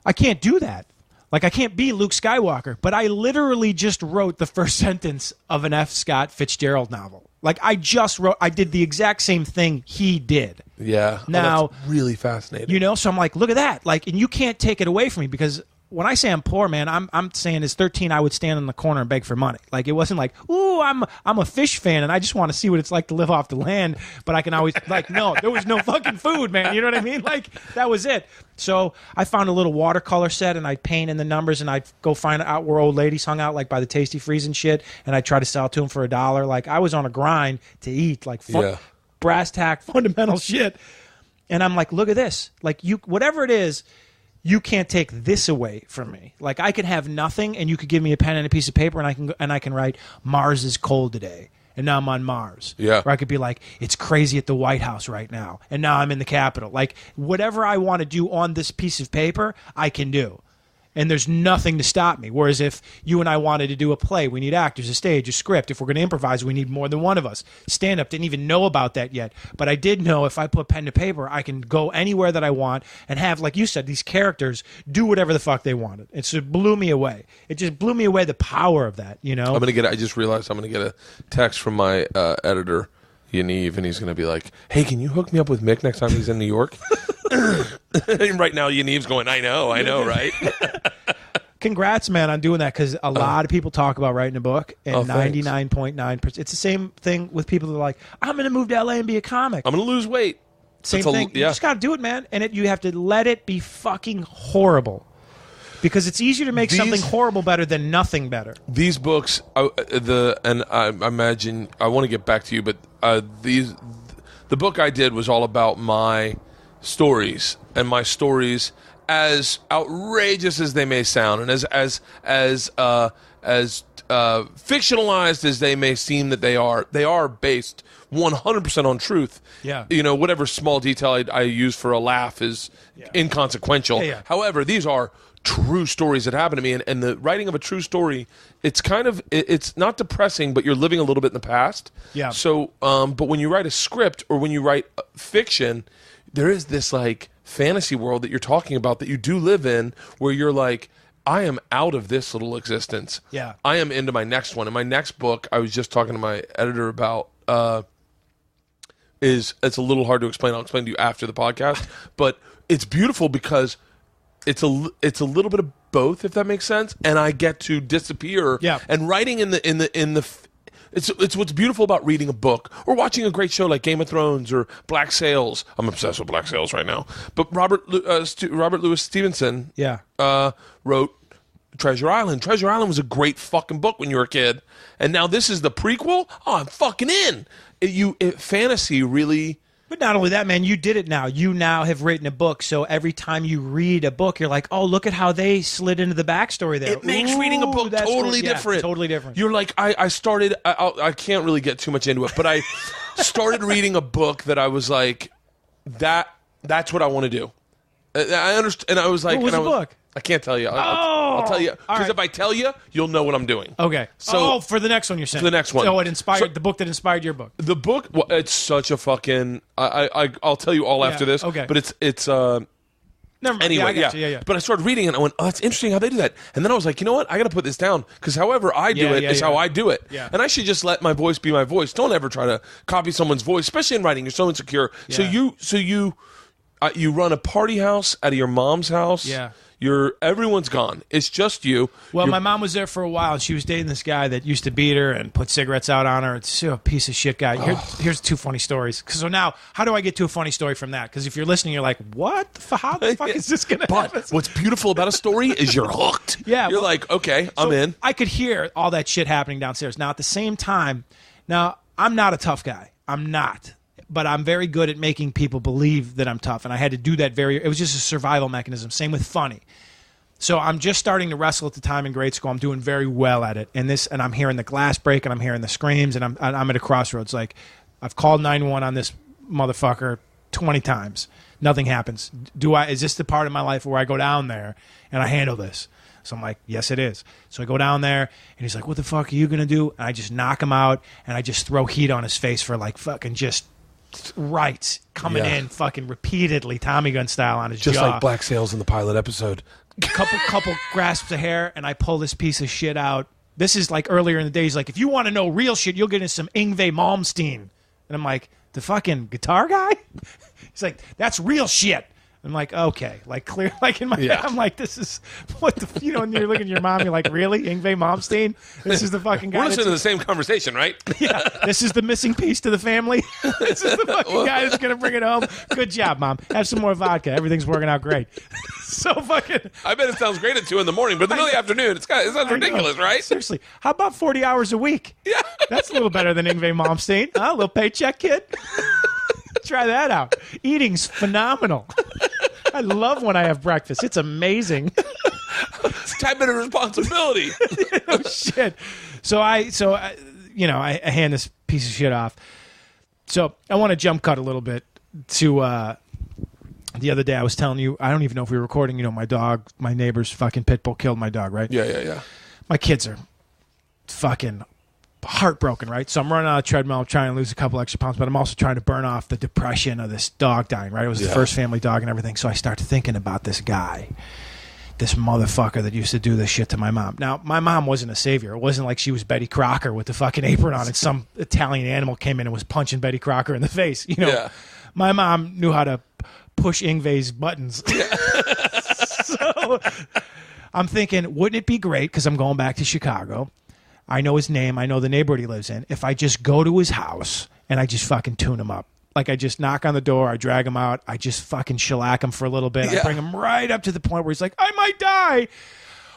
I can't do that. Like, I can't be Luke Skywalker. But I literally just wrote the first sentence of an F. Scott Fitzgerald novel. Like, I did the exact same thing he did. Yeah. Now, that's really fascinating. You know, so I'm like, look at that. Like, and you can't take it away from me, because when I say I'm poor, man, I'm saying as 13 I would stand in the corner and beg for money. Like, it wasn't like, ooh, I'm a fish fan and I just want to see what it's like to live off the land, but I can always, like, no, there was no fucking food, man. You know what I mean? Like, that was it. So I found a little watercolor set and I'd paint in the numbers, and I'd go find out where old ladies hung out, like by the Tasty Freeze and shit, and I'd try to sell it to them for $1. Like, I was on a grind to eat, like, brass tack, fundamental shit. And I'm like, look at this. Like, you, whatever it is, you can't take this away from me. Like, I could have nothing, and you could give me a pen and a piece of paper, and I can write, Mars is cold today, and now I'm on Mars. Yeah. Or I could be like, it's crazy at the White House right now, and now I'm in the Capitol. Like, whatever I want to do on this piece of paper, I can do. And there's nothing to stop me. Whereas if you and I wanted to do a play, we need actors, a stage, a script. If we're going to improvise, we need more than one of us. Stand-up, didn't even know about that yet. But I did know if I put pen to paper, I can go anywhere that I want and have, like you said, these characters do whatever the fuck they wanted. It just blew me away. It just blew me away, the power of that, you know? I just realized I'm going to get a text from my editor, Yaniv, and he's going to be like, hey, can you hook me up with Mick next time he's in New York? And right now, Yaniv's going, I know, right? Congrats, man, on doing that, because a lot of people talk about writing a book, and 99.9%. It's the same thing with people that are like, I'm going to move to LA and be a comic. I'm going to lose weight. Same thing. You just got to do it, man. And you have to let it be fucking horrible. Because it's easier to make something horrible better than nothing better. These books, and I imagine, I want to get back to you, but the book I did was all about my stories, and my stories, as outrageous as they may sound, and as fictionalized as they may seem that they are based 100% on truth. Yeah. You know, whatever small detail I use for a laugh is inconsequential. Yeah. However, these are true stories that happened to me, and the writing of a true story, it's kind of, it's not depressing, but you're living a little bit in the past. Yeah. So, but when you write a script or when you write fiction, there is this like fantasy world that you're talking about that you do live in, where you're like, I am out of this little existence. Yeah. I am into my next one. And my next book, I was just talking to my editor about, it's a little hard to explain. I'll explain to you after the podcast, but it's beautiful because it's a little bit of both, if that makes sense. And I get to disappear. Yeah. And writing it's what's beautiful about reading a book or watching a great show like Game of Thrones or Black Sails. I'm obsessed with Black Sails right now. But Robert Louis Stevenson wrote Treasure Island. Treasure Island was a great fucking book when you were a kid. And now this is the prequel? Oh, I'm fucking in. Fantasy really... But not only that, man, you did it now. You now have written a book, so every time you read a book, you're like, oh, look at how they slid into the backstory there. It makes reading a book totally different. Totally different. You're like, I started, I can't really get too much into it, but I started reading a book that I was like, that's what I want to do. I understand, and I was like... What was the book? I can't tell you. I'll tell you. Because if I tell you, you'll know what I'm doing. Okay. So for the next one you're saying. For the next one. So it inspired the book that inspired your book. The book, well, it's such a fucking... I'll tell you all after this. Okay. But it's Never mind. anyway, Yeah. But I started reading it, and I went, oh, that's interesting how they do that. And then I was like, you know what? I got to put this down, because however I do it is how I do it. Yeah. And I should just let my voice be my voice. Don't ever try to copy someone's voice, especially in writing. You're so insecure. Yeah. So you run a party house out of your mom's house. Yeah. Everyone's gone. It's just you. Well, my mom was there for a while, and she was dating this guy that used to beat her and put cigarettes out on her. It's a piece of shit guy. Here's two funny stories. So now, how do I get to a funny story from that? Because if you're listening, you're like, what? How the fuck is this going to happen? But what's beautiful about a story is you're hooked. Yeah. You're like, okay, I'm in. I could hear all that shit happening downstairs. Now, at the same time, I'm not a tough guy. I'm not. But I'm very good at making people believe that I'm tough, and I had to do that it was just a survival mechanism. Same with funny. So I'm just starting to wrestle at the time in grade school. I'm doing very well at it. And I'm hearing the glass break, and I'm hearing the screams, and I'm at a crossroads. Like, I've called 911 on this motherfucker 20 times. Nothing happens. Is this the part of my life where I go down there and I handle this? So I'm like, yes, it is. So I go down there, and he's like, what the fuck are you going to do? And I just knock him out, and I just throw heat on his face for like fucking just Right. Coming in fucking repeatedly, Tommy gun style on his Just jaw. like Black Sails in the pilot episode. Couple grasps of hair, and I pull this piece of shit out. This is like earlier in the day. He's like, if you want to know real shit, you'll get in some Yngwie Malmsteen. And I'm like, the fucking guitar guy? He's like, that's real shit. I'm like, okay, like clear, like in my head, I'm like, this is what the, you know, and you're looking at your mom, you're like, really, Yngwie Malmsteen? This is the fucking guy. We're listening to the same conversation, right? Yeah, this is the missing piece to the family. This is the fucking guy that's gonna bring it home. Good job, Mom. Have some more vodka. Everything's working out great. So fucking. I bet it sounds great at 2 a.m, but in the middle of the afternoon, it sounds ridiculous, right? Seriously, how about 40 hours a week? Yeah, that's a little better than Yngwie Malmsteen. Huh? A little paycheck, kid. Try that out. Eating's phenomenal. I love when I have breakfast. It's amazing. It's 10-minute responsibility. Oh shit. So I hand this piece of shit off. So I want to jump cut a little bit to the other day. I was telling you, I don't even know if we were recording. You know, my neighbor's fucking pit bull killed my dog, right? Yeah. My kids are fucking heartbroken, right? So I'm running on a treadmill, I'm trying to lose a couple extra pounds, but I'm also trying to burn off the depression of this dog dying, right? It was the first family dog and everything. So I start thinking about this guy, this motherfucker that used to do this shit to my mom. Now, my mom wasn't a savior. It wasn't like she was Betty Crocker with the fucking apron on and some Italian animal came in and was punching Betty Crocker in the face. You know, my mom knew how to push Yngwie's buttons. So I'm thinking, wouldn't it be great, because I'm going back to Chicago, I know his name. I know the neighborhood he lives in. If I just go to his house and I just fucking tune him up. Like I just knock on the door. I drag him out. I just fucking shellac him for a little bit. I bring him right up to the point where he's like, I might die.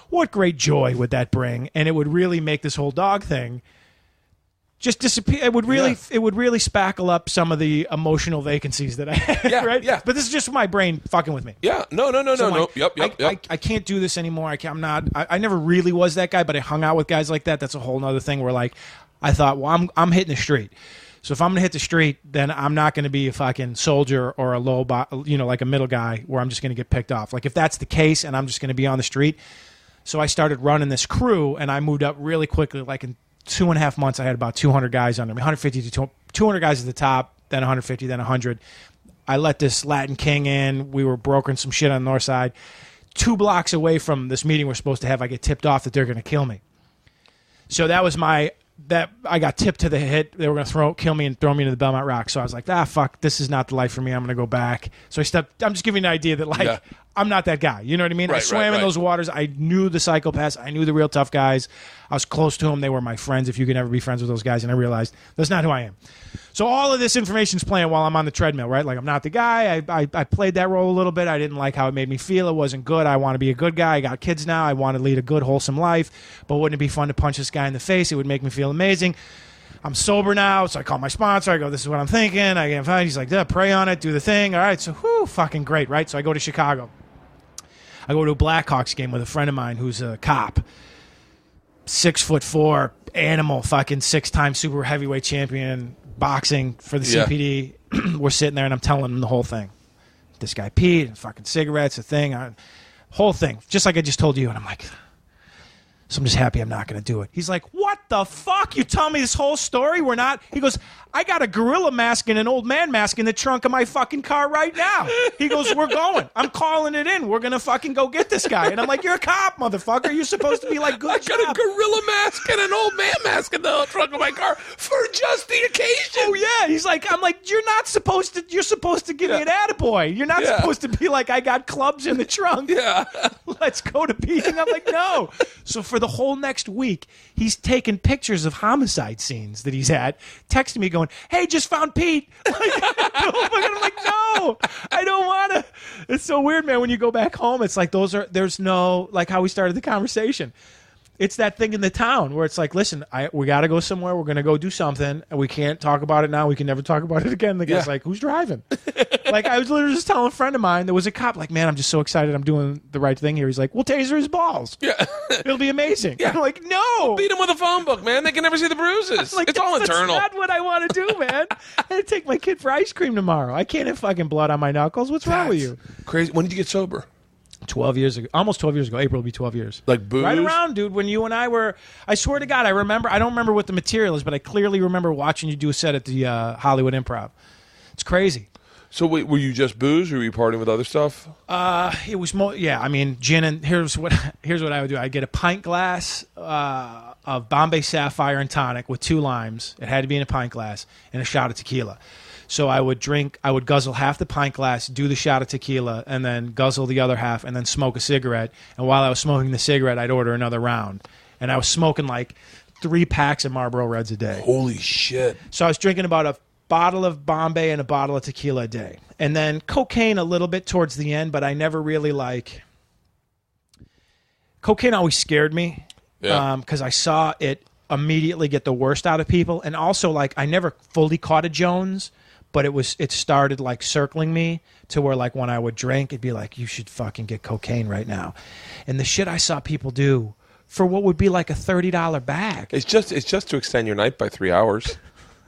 What great joy would that bring? And it would really make this whole dog thing just disappear. It would really spackle up some of the emotional vacancies that I had, right? Yeah. But this is just my brain fucking with me. Yeah. No. Yep. I can't do this anymore. I never really was that guy, but I hung out with guys like that. That's a whole nother thing where like, I thought, well, I'm hitting the street. So if I'm going to hit the street, then I'm not going to be a fucking soldier or a like a middle guy where I'm just going to get picked off. Like if that's the case and I'm just going to be on the street. So I started running this crew and I moved up really quickly, like in 2.5 months, I had about 200 guys under me, 150 to 200 guys at the top, then 150, then 100. I let this Latin King in. We were brokering some shit on the north side. 2 blocks away from this meeting we're supposed to have, I get tipped off that they're going to kill me. So that was I got tipped to the hit. They were going to kill me and throw me into the Belmont Rock. So I was like, fuck, this is not the life for me. I'm going to go back. So I'm just giving you an idea that I'm not that guy. You know what I mean? I swam in those waters. I knew the psychopaths. I knew the real tough guys. I was close to them. They were my friends, if you could ever be friends with those guys. And I realized that's not who I am. So all of this information's playing while I'm on the treadmill, right? Like I'm not the guy. I played that role a little bit. I didn't like how it made me feel. It wasn't good. I want to be a good guy. I got kids now. I want to lead a good, wholesome life. But wouldn't it be fun to punch this guy in the face? It would make me feel amazing. I'm sober now, so I call my sponsor. I go, this is what I'm thinking. I get fine. He's like, pray on it, do the thing. All right, so fucking great, right? So I go to Chicago. I go to a Blackhawks game with a friend of mine who's a cop. 6'4", animal, fucking 6-time super heavyweight champion, boxing for the CPD. We're sitting there and I'm telling him the whole thing. This guy peed and fucking cigarettes, a thing, whole thing, just like I just told you. And I'm like, so I'm just happy I'm not going to do it. He's like, what the fuck? You tell me this whole story? We're not. He goes, I got a gorilla mask and an old man mask in the trunk of my fucking car right now. He goes, we're going. I'm calling it in. We're going to fucking go get this guy. And I'm like, you're a cop, motherfucker. You're supposed to be like, good job. I got a gorilla mask and an old man mask in the trunk of my car for just the occasion. Oh, yeah. He's like, I'm like, you're supposed to give me an attaboy. You're not supposed to be like, I got clubs in the trunk. Yeah. Let's go to beating. I'm like, no. So for the whole next week, he's taking pictures of homicide scenes that he's at, texting me going, hey, just found Pete. I'm like, no, I don't want to. It's so weird, man. When you go back home, it's like there's no, like how we started the conversation. It's that thing in the town where it's like, listen, we got to go somewhere. We're going to go do something. And we can't talk about it now. We can never talk about it again. The guy's like, who's driving? Like, I was literally just telling a friend of mine that was a cop, like, man, I'm just so excited I'm doing the right thing here. He's like, we'll taser his balls. Yeah. It'll be amazing. Yeah. I'm like, no. Beat him with a phone book, man. They can never see the bruises. Like, it's all internal. That's not what I want to do, man. I had to take my kid for ice cream tomorrow. I can't have fucking blood on my knuckles. What's wrong with you? Crazy. When did you get sober? 12 years ago. Almost 12 years ago. April will be 12 years. Like booze? Right around, dude, when you and I were... I swear to God, I don't remember what the material is, but I clearly remember watching you do a set at the Hollywood Improv. It's crazy. So wait, were you just booze, or were you partying with other stuff? It was more, yeah. I mean, gin and here's what I would do. I'd get a pint glass of Bombay Sapphire and tonic with 2 limes. It had to be in a pint glass, and a shot of tequila. So I would guzzle half the pint glass, do the shot of tequila, and then guzzle the other half, and then smoke a cigarette. And while I was smoking the cigarette, I'd order another round. And I was smoking like 3 packs of Marlboro Reds a day. Holy shit! So I was drinking about a bottle of Bombay and a bottle of tequila a day. And then cocaine a little bit towards the end, but I never really cocaine always scared me. Yeah. Because I saw it immediately get the worst out of people. And also, like, I never fully caught a Jones, but it started like circling me to where, like, when I would drink, it'd be like, you should fucking get cocaine right now. And the shit I saw people do for what would be like a $30 bag. It's just to extend your night by 3 hours.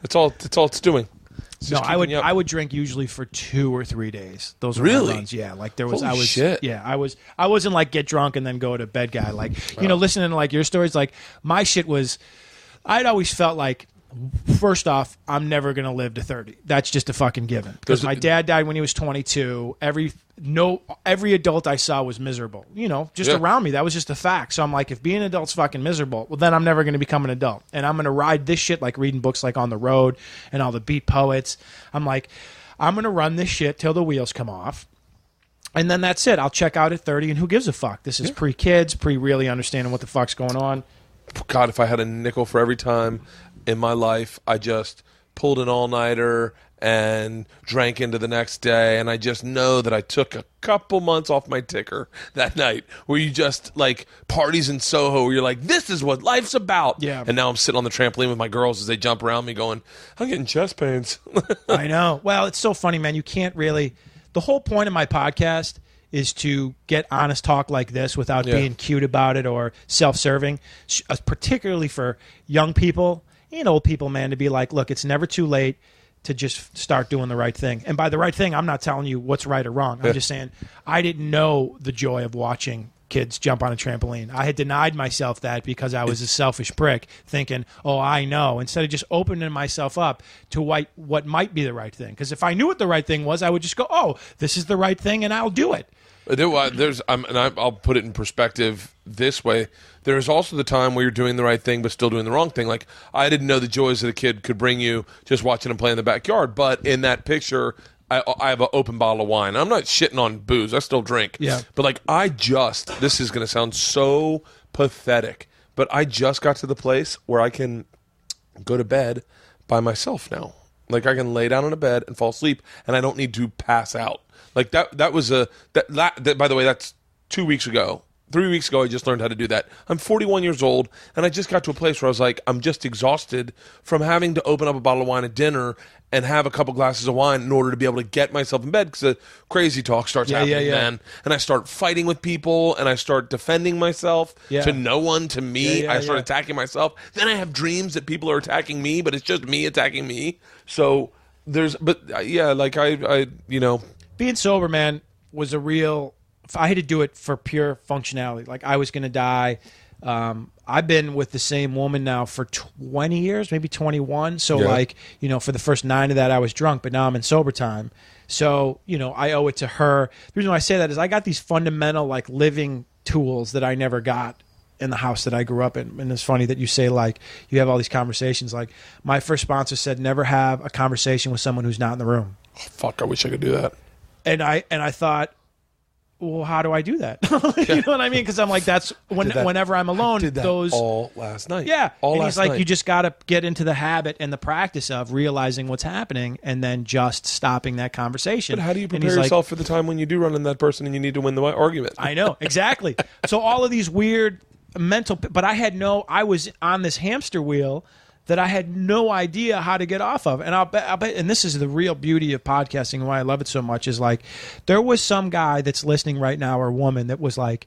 That's all it's doing. It's No, just I keeping you up. would drink usually for 2 or 3 days. Those were Really? my runs. Yeah, like there was Holy I was shit. yeah, I wasn't like get drunk and then go to bed guy. Like, you know, listening to like your stories, like my shit was I'd always felt like, first off, I'm never going to live to 30. That's just a fucking given. Because my dad died when he was 22. Every adult I saw was miserable. You know, just around me. That was just a fact. So I'm like, if being an adult's fucking miserable, well, then I'm never going to become an adult. And I'm going to ride this shit like reading books like On the Road and all the beat poets. I'm like, I'm going to run this shit till the wheels come off. And then that's it. I'll check out at 30, and who gives a fuck? This is pre-kids, pre-really understanding what the fuck's going on. God, if I had a nickel for every time in my life I just pulled an all-nighter and drank into the next day, and I just know that I took a couple months off my ticker that night, where you just, like, parties in Soho where you're like, this is what life's about. Yeah. And now I'm sitting on the trampoline with my girls as they jump around me going, I'm getting chest pains. I know. Well, it's so funny, man. You can't really... The whole point of my podcast is to get honest talk like this without being cute about it or self-serving, particularly for young people and old people, man, to be like, look, it's never too late to just start doing the right thing. And by the right thing, I'm not telling you what's right or wrong. I'm just saying I didn't know the joy of watching kids jump on a trampoline. I had denied myself that because I was a selfish prick, thinking, oh, I know, instead of just opening myself up to what might be the right thing. Because if I knew what the right thing was, I would just go, oh, this is the right thing, and I'll do it. I'll put it in perspective this way. There's also the time where you're doing the right thing but still doing the wrong thing. Like, I didn't know the joys that a kid could bring you just watching him play in the backyard. But in that picture, I have an open bottle of wine. I'm not shitting on booze. I still drink. Yeah. But, like, this is going to sound so pathetic, but I just got to the place where I can go to bed by myself now. Like, I can lay down on a bed and fall asleep, and I don't need to pass out. Like, that was by the way, that's 2 weeks ago. 3 weeks ago, I just learned how to do that. I'm 41 years old, and I just got to a place where I was like, I'm just exhausted from having to open up a bottle of wine at dinner and have a couple glasses of wine in order to be able to get myself in bed, because the crazy talk starts happening then. And I start fighting with people, and I start defending myself to no one, to me. I start attacking myself. Then I have dreams that people are attacking me, but it's just me attacking me. So I Being sober, man, was a real... I had to do it for pure functionality. Like, I was going to die. I've been with the same woman now for 20 years, maybe 21. So, for the first 9 of that, I was drunk, but now I'm in sober time. So, I owe it to her. The reason why I say that is I got these fundamental, like, living tools that I never got in the house that I grew up in. And it's funny that you say, like, you have all these conversations. Like, my first sponsor said, never have a conversation with someone who's not in the room. Oh, fuck, I wish I could do that. And I thought, well, how do I do that? You know what I mean? Because I'm like, that's whenever I'm alone. I did that all last night. Yeah. All and last he's like, night. you just got to get into the habit and the practice of realizing what's happening and then just stopping that conversation. But how do you prepare yourself for the time when you do run into that person and you need to win the argument? I know, exactly. So all of these weird mental, but I was on this hamster wheel that I had no idea how to get off of. And I'll bet, and this is the real beauty of podcasting and why I love it so much, is like, there was some guy that's listening right now, or woman, that was like,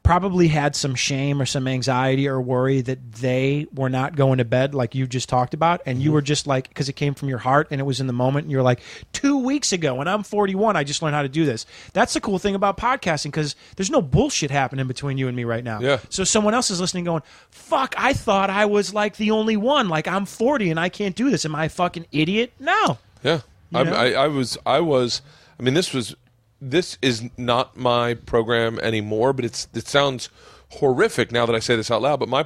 probably had some shame or some anxiety or worry that they were not going to bed like you just talked about. And you were just like, because it came from your heart and it was in the moment. And you're like, 2 weeks ago, and I'm 41, I just learned how to do this. That's the cool thing about podcasting, because there's no bullshit happening between you and me right now. Yeah. So someone else is listening going, fuck, I thought I was like the only one. Like, I'm 40 and I can't do this. Am I a fucking idiot? No. Yeah. You know? I was. I mean, this is not my program anymore, but it sounds horrific now that I say this out loud. But my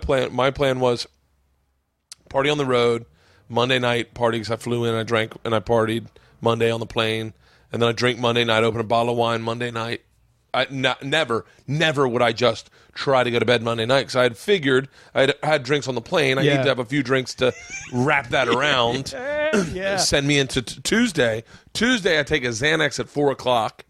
plan was party on the road, Monday night party because I flew in, I drank and I partied Monday on the plane, and then I drink Monday night, open a bottle of wine Monday night. Never would I just try to go to bed Monday night because I had figured I had drinks on the plane. I need to have a few drinks to wrap that around. Send me into Tuesday. Tuesday I take a Xanax at 4 o'clock,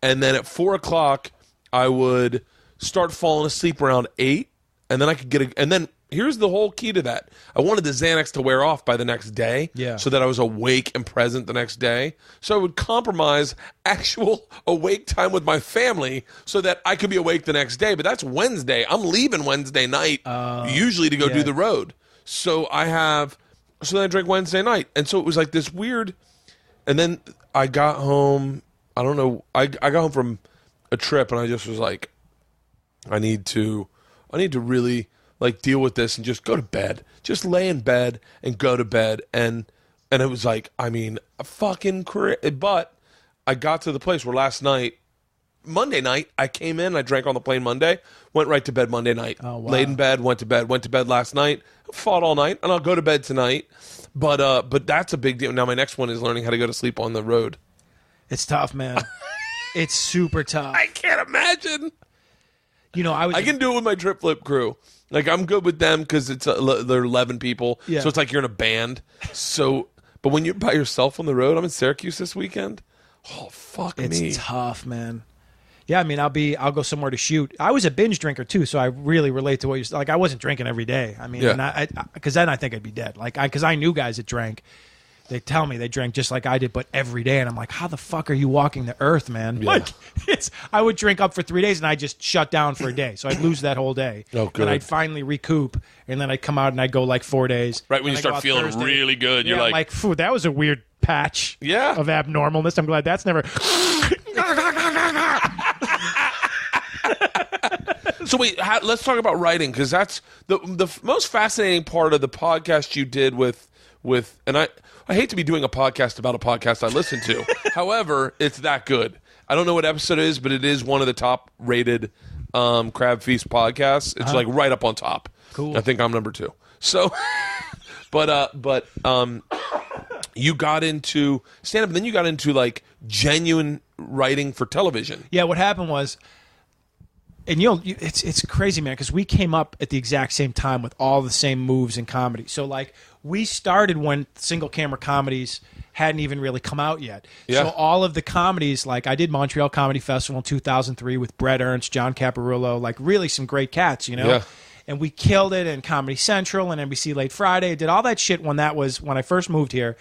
and then at 4 o'clock I would start falling asleep around 8, and then I could and then here's the whole key to that. I wanted the Xanax to wear off by the next day so that I was awake and present the next day. So I would compromise actual awake time with my family so that I could be awake the next day. But that's Wednesday. I'm leaving Wednesday night usually to go do the road. So then I drank Wednesday night. And so it was like this weird. And then I got home. I don't know. I got home from a trip and I just was like, I need to really like deal with this and just go to bed. Just lay in bed and go to bed. And it was like, I mean, fucking crazy. But I got to the place where Monday night, I came in, I drank on the plane Monday, went right to bed Monday night. Oh, wow. Laid in bed, went to bed last night, fought all night, and I'll go to bed tonight. But that's a big deal. Now my next one is learning how to go to sleep on the road. It's tough, man. It's super tough. I can't imagine. You know, I can do it with my Trip Flip crew. Like, I'm good with them because they're 11 people. Yeah. So it's like you're in a band. So, but when you're by yourself on the road, I'm in Syracuse this weekend. Oh, fuck me. It's tough, man. Yeah, I mean, I'll go somewhere to shoot. I was a binge drinker too, so I really relate to what you're like. I wasn't drinking every day. I mean, because then I think I'd be dead. Like, because I knew guys that drank. They tell me they drank just like I did, but every day. And I'm like, how the fuck are you walking the earth, man? Yeah. Like, I would drink up for 3 days and I'd just shut down for a day. So I'd lose that whole day. Oh, good. And I'd finally recoup. And then I'd come out and I'd go like 4 days. Right when you start feeling Thursday. Really good. You're like, phew, that was a weird patch of abnormalness. I'm glad that's never. So wait, let's talk about writing because that's the most fascinating part of the podcast you did with and I hate to be doing a podcast about a podcast I listen to. However, it's that good. I don't know what episode it is, but it is one of the top rated Crab Feast podcasts. It's like right up on top. Cool. I think I'm number 2. So, but you got into stand up, and then you got into like genuine writing for television. Yeah, what happened was. And it's crazy, man, because we came up at the exact same time with all the same moves in comedy. So, like, we started when single camera comedies hadn't even really come out yet. Yeah. So all of the comedies, like, I did Montreal Comedy Festival in 2003 with Brett Ernst, John Caparulo, like, really some great cats, you know? Yeah. And we killed it in Comedy Central and NBC Late Friday. I did all that shit when I first moved here.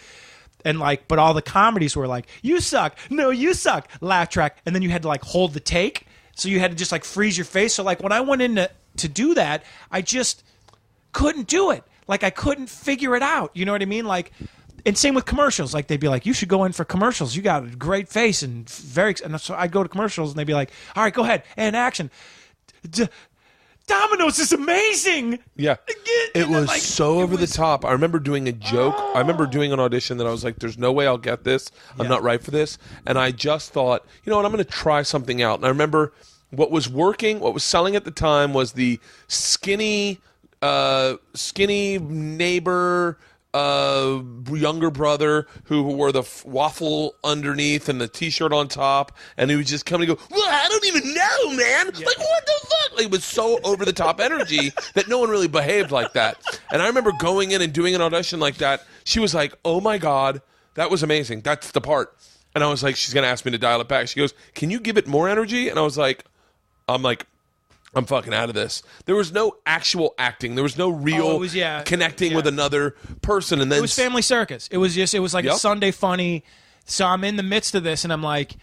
And, like, but all the comedies were like, you suck. No, you suck. Laugh track. And then you had to, like, hold the take. So you had to just like freeze your face. So like when I went in to do that, I just couldn't do it. Like I couldn't figure it out. You know what I mean? Like, and same with commercials. Like they'd be like, you should go in for commercials. You got a great face and and so I'd go to commercials and they'd be like, all right, go ahead and action. Domino's is amazing. Yeah. It was like, so over the top. I remember doing a joke. I remember doing an audition that I was like, there's no way I'll get this. I'm not right for this. And I just thought, you know what, I'm going to try something out. And I remember what was working, what was selling at the time was the skinny neighbor, younger brother who wore the waffle underneath and the t-shirt on top, and he would just come and go, well, I don't even know, man. Yeah. Like, what the fuck? Like, it was so over the top energy that no one really behaved like that. And I remember going in and doing an audition like that. She was like, oh my God, that was amazing. That's the part. And I was like, she's going to ask me to dial it back. She goes, can you give it more energy? And I was like, I'm fucking out of this. There was no actual acting. There was no real connecting with another person. And then it was Family Circus. It was like a Sunday funny. So I'm in the midst of this, and I'm like,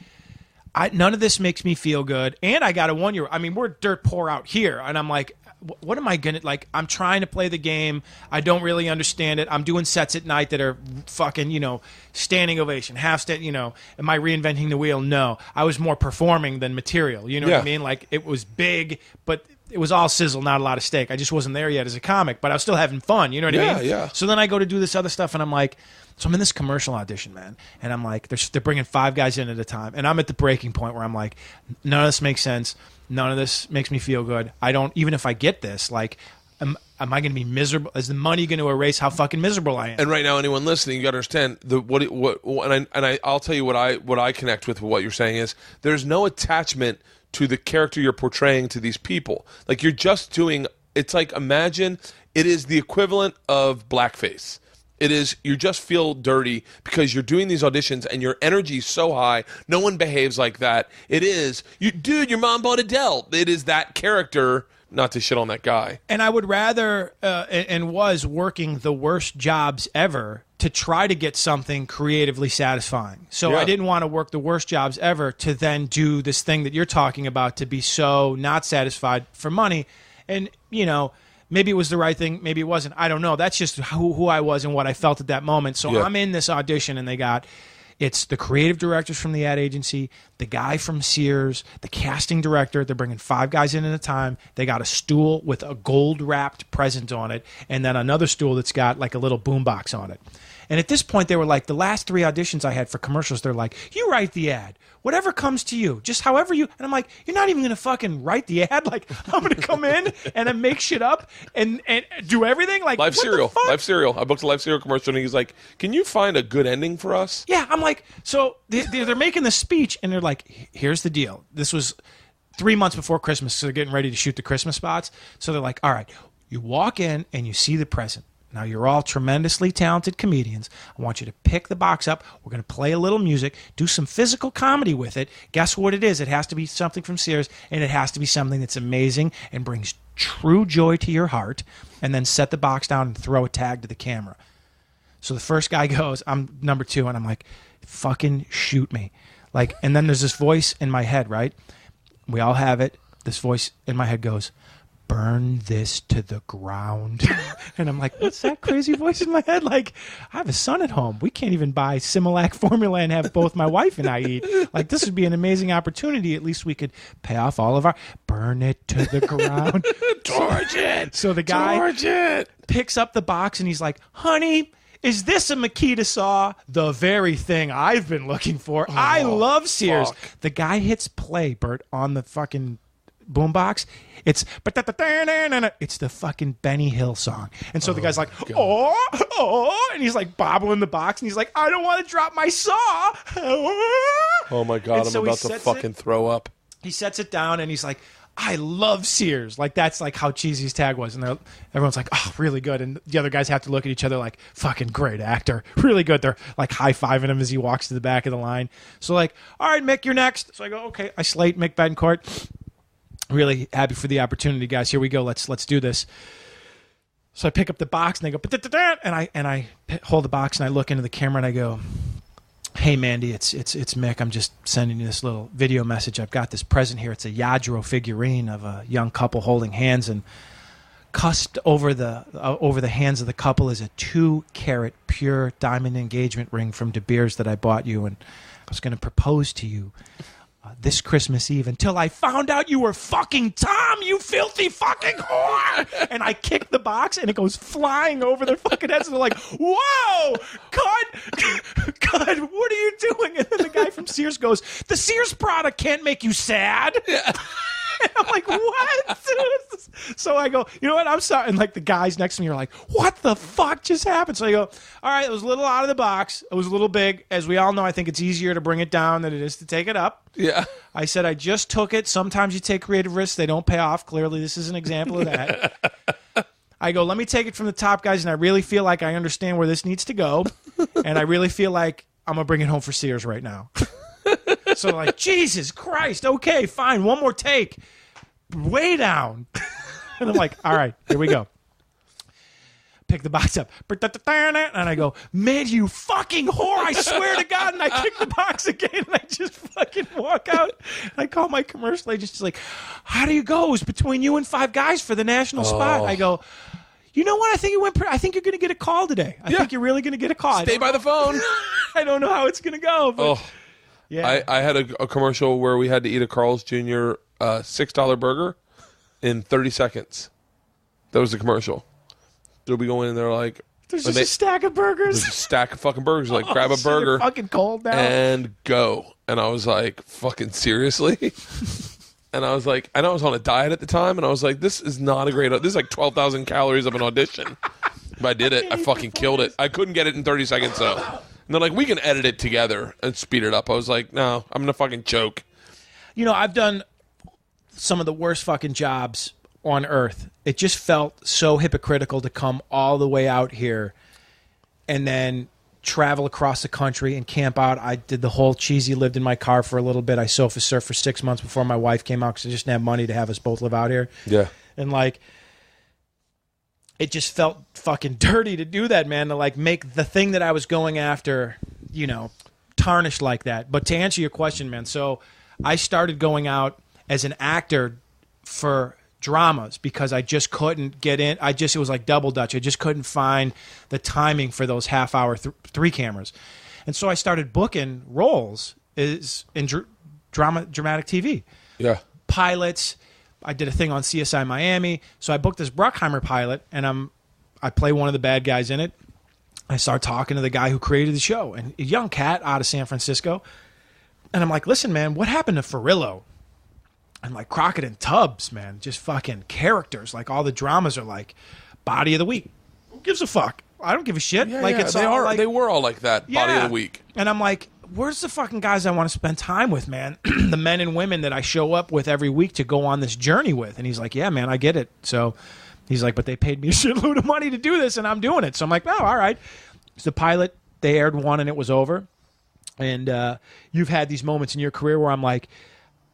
none of this makes me feel good. And I got a 1-year. I mean, we're dirt poor out here, and I'm like, what am I gonna like? I'm trying to play the game. I don't really understand it. I'm doing sets at night that are fucking, standing ovation, half stand. Am I reinventing the wheel? No, I was more performing than material. You know what I mean? Like it was big, but it was all sizzle, not a lot of steak. I just wasn't there yet as a comic, but I was still having fun. You know what I mean? Yeah. So then I go to do this other stuff, and I'm like, so I'm in this commercial audition, man, and I'm like, they're bringing 5 guys in at a time, and I'm at the breaking point where I'm like, none of this makes sense. None of this makes me feel good. I don't, even if I get this, like, am I going to be miserable? Is the money going to erase how fucking miserable I am? And right now, anyone listening, you got to understand I'll tell you what I connect with what you're saying is there's no attachment to the character you're portraying to these people. Like, you're just doing. It's like, imagine it is the equivalent of blackface. It is, you just feel dirty because you're doing these auditions and your energy is so high. No one behaves like that. It is, dude, your mom bought Adele. It is that character, not to shit on that guy. And I would rather, and was working the worst jobs ever to try to get something creatively satisfying. So Yeah. I didn't want to work the worst jobs ever to then do this thing that you're talking about, to be so not satisfied for money. And, you know, maybe it was the right thing, maybe it wasn't. I don't know. That's just who I was and what I felt at that moment. So Yeah. I'm in this audition, and it's the creative directors from the ad agency, the guy from Sears, the casting director. They're bringing 5 guys in at a time. They got a stool with a gold-wrapped present on it, and then another stool that's got like a little boombox on it. And at this point, they were like, the last 3 auditions I had for commercials, they're like, you write the ad. Whatever comes to you, just however you. And I'm like, you're not even going to fucking write the ad? Like, I'm going to come in and then make shit up and do everything? Like, Live what Cereal. the fuck? Live Cereal. I booked a Live Cereal commercial, and he's like, can you find a good ending for us? Yeah, I'm like, so they're making the speech, and they're like, here's the deal. This was 3 months before Christmas, so they're getting ready to shoot the Christmas spots. So they're like, all right, you walk in and you see the present. Now, you're all tremendously talented comedians. I want you to pick the box up. We're going to play a little music, do some physical comedy with it. Guess what it is? It has to be something from Sears, and it has to be something that's amazing and brings true joy to your heart, and then set the box down and throw a tag to the camera. So the first guy goes, I'm number 2, and I'm like, fucking shoot me. Like, and then there's this voice in my head, right? We all have it. This voice in my head goes, burn this to the ground. And I'm like, what's that crazy voice in my head? Like, I have a son at home. We can't even buy Similac formula and have both my wife and I eat. Like, this would be an amazing opportunity. At least we could pay off all of our, burn it to the ground. Torch it. So the guy picks up the box and he's like, honey, is this a Makita saw? The very thing I've been looking for. I love Sears. Fuck. The guy hits play, Bert, on the fucking boombox. It's the fucking Benny Hill song. And so the guy's like, oh, and he's like bobbling the box, and he's like, I don't want to drop my saw. Oh my God, And I'm so he about to sets fucking throw up. He sets it down, and he's like, I love Sears. Like, that's like how cheesy his tag was. And everyone's like, oh, really good. And the other guys have to look at each other like, fucking great actor. Really good. They're like high-fiving him as he walks to the back of the line. So like, all right, Mick, you're next. So I go, okay. I slate Mick Betancourt. Really happy for the opportunity, guys. Here we go. Let's do this. So I pick up the box, and they go, and I hold the box, and I look into the camera, and I go, hey, Mandy, it's Mick. I'm just sending you this little video message. I've got this present here. It's a Yadro figurine of a young couple holding hands, and cussed over the hands of the couple is a 2-carat pure diamond engagement ring from De Beers that I bought you, and I was going to propose to you this Christmas Eve until I found out you were fucking Tom, you filthy fucking whore. And I kicked the box, and it goes flying over their fucking heads, and they're like, whoa, cut, what are you doing? And then the guy from Sears goes, the Sears product can't make you sad. Yeah. And I'm like, what? So I go, you know what? I'm sorry. And like the guys next to me are like, what the fuck just happened? So I go, all right, it was a little out of the box. It was a little big. As we all know, I think it's easier to bring it down than it is to take it up. Yeah. I said, I just took it. Sometimes you take creative risks. They don't pay off. Clearly, this is an example of that. I go, let me take it from the top, guys. And I really feel like I understand where this needs to go. And I really feel like I'm going to bring it home for Sears right now. So like, Jesus Christ. Okay, fine. One more take. Way down. And I'm like, all right, here we go. Pick the box up. And I go, man, you fucking whore. I swear to God. And I kick the box again. And I just fucking walk out. And I call my commercial agent. She's like, how do you go? It was between you and 5 guys for the national spot. I go, you know what? I think I think you're going to get a call today. I think you're really going to get a call. Stay by the phone. I don't know how it's going to go. But yeah. I had a commercial where we had to eat a Carl's Jr. $6 burger. in 30 seconds. That was the commercial. They'll be going in there like, there's just a stack of burgers. There's a stack of fucking burgers. Like, grab a burger. You're fucking cold now. And go. And I was like, fucking seriously? And I was like, and I was on a diet at the time, and I was like, this is not a great, this is like 12,000 calories of an audition. But I did it. I fucking killed it. I couldn't get it in 30 seconds, though. And they're like, we can edit it together and speed it up. I was like, no, I'm going to fucking choke. You know, I've done some of the worst fucking jobs on earth. It just felt so hypocritical to come all the way out here and then travel across the country and camp out. I did the whole cheesy, lived in my car for a little bit. I sofa surfed for 6 months before my wife came out because I just didn't have money to have us both live out here. Yeah. And like, it just felt fucking dirty to do that, man, to like make the thing that I was going after, you know, tarnished like that. But to answer your question, man, so I started going out as an actor for dramas because I just couldn't get in. It was like double dutch. I just couldn't find the timing for those half-hour 3 cameras. And so I started booking roles in dramatic TV. Yeah. Pilots. I did a thing on CSI Miami. So I booked this Bruckheimer pilot, and I play one of the bad guys in it. I start talking to the guy who created the show, and a young cat out of San Francisco. And I'm like, listen, man, what happened to Farillo? And like Crockett and Tubbs, man, just fucking characters. Like all the dramas are like body of the week. Who gives a fuck? I don't give a shit. Yeah, like yeah. it's they all are. like, they were all like that. Body of the week. And I'm like, where's the fucking guys I want to spend time with, man? The men and women that I show up with every week to go on this journey with. And he's like, yeah, man, I get it. So he's like, but they paid me a shitload of money to do this, and I'm doing it. So I'm like, oh, all right. It's the pilot. They aired one, and it was over. And you've had these moments in your career where I'm like,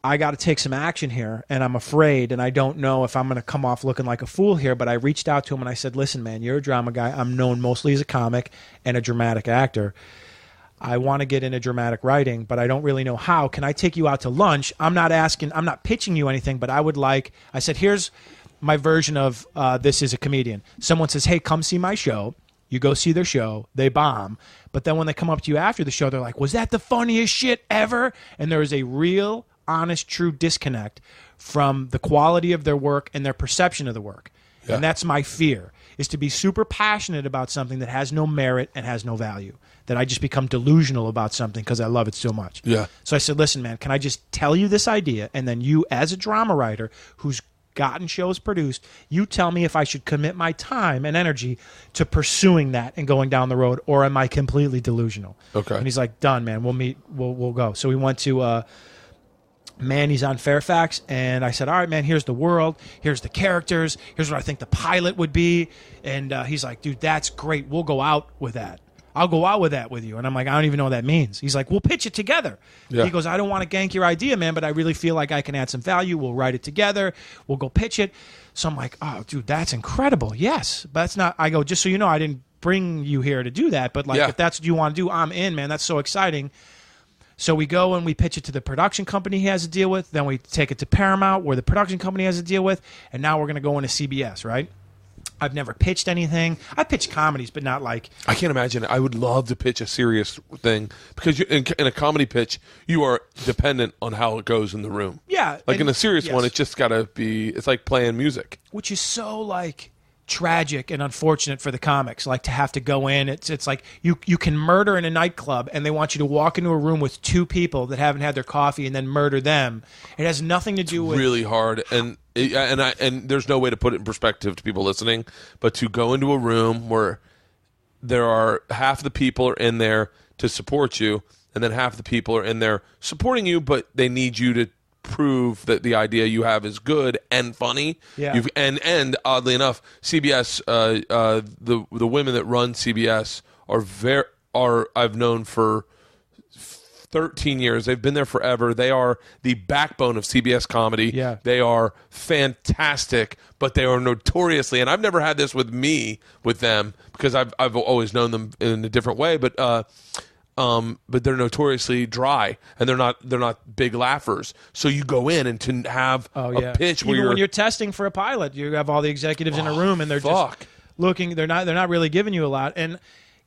I got to take some action here, and I'm afraid, and I don't know if I'm going to come off looking like a fool here, but I reached out to him, and I said, listen, man, you're a drama guy. I'm known mostly as a comic and a dramatic actor. I want to get into dramatic writing, but I don't really know how. Can I take you out to lunch? I'm not pitching you anything, but I said, here's my version of this is a comedian. Someone says, hey, come see my show. You go see their show. They bomb. But then when they come up to you after the show, they're like, was that the funniest shit ever? And there is a real, honest, true disconnect from the quality of their work and their perception of the work. Yeah. And that's my fear, is to be super passionate about something that has no merit and has no value, that I just become delusional about something because I love it so much. Yeah. So I said, listen, man, can I just tell you this idea, and then you, as a drama writer who's gotten shows produced, you tell me if I should commit my time and energy to pursuing that and going down the road, or am I completely delusional? Okay. And he's like, done, man. We'll meet. We'll go. So we went to Manny's on Fairfax, and I said, all right, man, here's the world. Here's the characters. Here's what I think the pilot would be. And he's like, dude, that's great. We'll go out with that. I'll go out with that with you. And I'm like, I don't even know what that means. He's like, we'll pitch it together. Yeah. He goes, I don't want to gank your idea, man, but I really feel like I can add some value. We'll write it together. We'll go pitch it. So I'm like, oh, dude, that's incredible. Yes. But that's not, I go, just so you know, I didn't bring you here to do that. But like, if that's what you want to do, I'm in, man. That's so exciting. So we go and we pitch it to the production company he has to deal with. Then we take it to Paramount, where the production company has to deal with. And now we're going to go into CBS, right? I've never pitched anything. I pitched comedies, but not like... I can't imagine. I would love to pitch a serious thing, because in a comedy pitch, you are dependent on how it goes in the room. Yeah. Like in a serious one, it's just got to be... It's like playing music. Which is so like tragic and unfortunate for the comics, like to have to go in. It's like you can murder in a nightclub, and they want you to walk into a room with 2 people that haven't had their coffee and then murder them. It has nothing to do with... really hard. And there's no way to put it in perspective to people listening, but to go into a room where there are half the people are in there to support you, and then half the people are in there supporting you, but they need you to prove that the idea you have is good and funny. Yeah. And oddly enough, CBS, the women that run CBS are I've known for 13 years. They've been there forever. They are the backbone of CBS comedy. Yeah. They are fantastic, but they are notoriously, and I've never had this with them, because I've always known them in a different way, but they're notoriously dry, and they're not big laughers. So you go in and to have a pitch where when you're testing for a pilot, you have all the executives in a room, and they're just looking. They're not really giving you a lot. And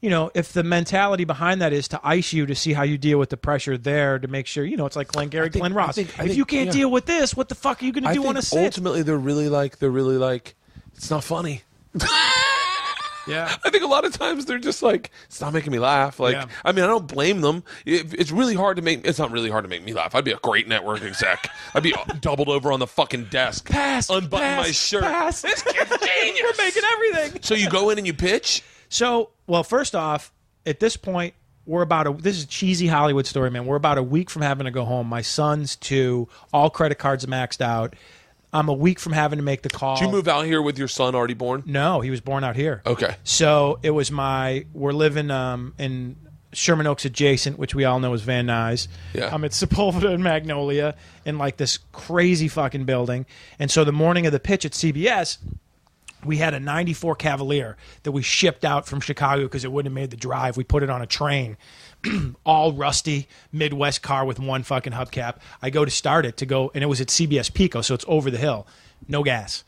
if the mentality behind that is to ice you to see how you deal with the pressure there to make sure, it's like Glenn Ross. If you can't deal with this, what the fuck are you going to do on a set? Ultimately, they're really like, it's not funny. Yeah. I think a lot of times they're just like, it's not making me laugh. Like, Yeah. I mean, I don't blame them. It's really hard to make, it's not really hard to make me laugh. I'd be a great network exec. I'd be doubled over on the fucking desk. Unbutton my shirt. This kid's genius. We're making everything. So you go in and you pitch? So, well, first off, at this point, this is a cheesy Hollywood story, man. We're about a week from having to go home. My son's 2, all credit cards maxed out. I'm a week from having to make the call. Did you move out here with your son already born? No, he was born out here. Okay. So it was we're living in Sherman Oaks adjacent, which we all know is Van Nuys. Yeah. I'm at Sepulveda and Magnolia in like this crazy fucking building. And so the morning of the pitch at CBS, we had a 94 Cavalier that we shipped out from Chicago because it wouldn't have made the drive. We put it on a train, all rusty, Midwest car with one fucking hubcap. I go to start it and it was at CBS Pico, so it's over the hill. No gas.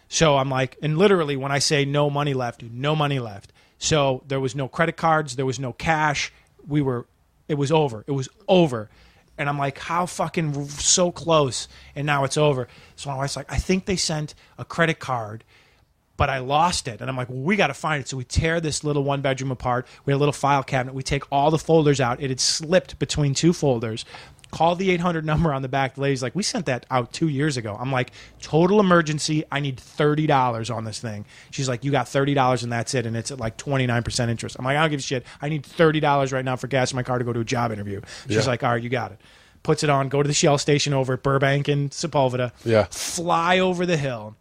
So I'm like, and literally when I say no money left, no money left. So there was no credit cards, there was no cash. It was over. It was over. And I'm like, how fucking so close, and now it's over. So my wife's like, I think they sent a credit card, but I lost it. And I'm like, well, we got to find it. So we tear this little 1-bedroom apart. We had a little file cabinet. We take all the folders out. It had slipped between 2 folders. Call the 800 number on the back. The lady's like, we sent that out 2 years ago. I'm like, total emergency. I need $30 on this thing. She's like, you got $30 and that's it. And it's at like 29% interest. I'm like, I don't give a shit. I need $30 right now for gas in my car to go to a job interview. She's like, all right, you got it. Puts it on, go to the Shell station over at Burbank and Sepulveda. Yeah. Fly over the hill.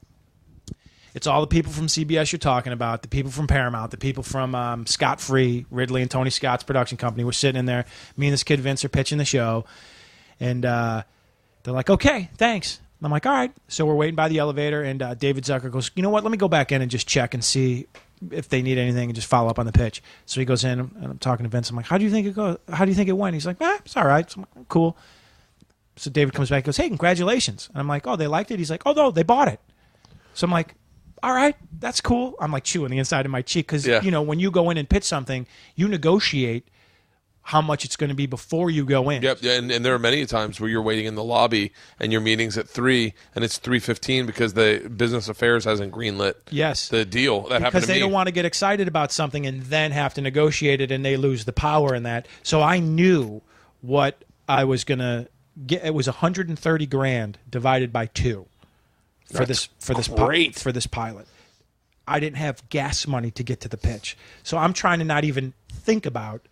It's all the people from CBS you're talking about, the people from Paramount, the people from Scott Free, Ridley and Tony Scott's production company. We're sitting in there. Me and this kid Vince are pitching the show. And they're like, okay, thanks. I'm like, all right. So we're waiting by the elevator, and David Zucker goes, you know what? Let me go back in and just check and see if they need anything and just follow up on the pitch. So he goes in, and I'm talking to Vince. I'm like, how do you think it goes? How do you think it went? He's like, it's all right. So I'm like, cool. So David comes back and goes, hey, congratulations. And I'm like, oh, they liked it? He's like, oh, no, they bought it. So I'm like, all right, that's cool. I'm like chewing the inside of my cheek because, when you go in and pitch something, you negotiate how much it's going to be before you go in. Yep, and there are many times where you're waiting in the lobby and your meeting's at 3 and it's 3:15 because the business affairs hasn't greenlit the deal. That happened to me. Because they don't want to get excited about something and then have to negotiate it, and they lose the power in that. So I knew what I was going to get. It was $130,000 divided by 2 for this pilot. I didn't have gas money to get to the pitch. So I'm trying to not even think about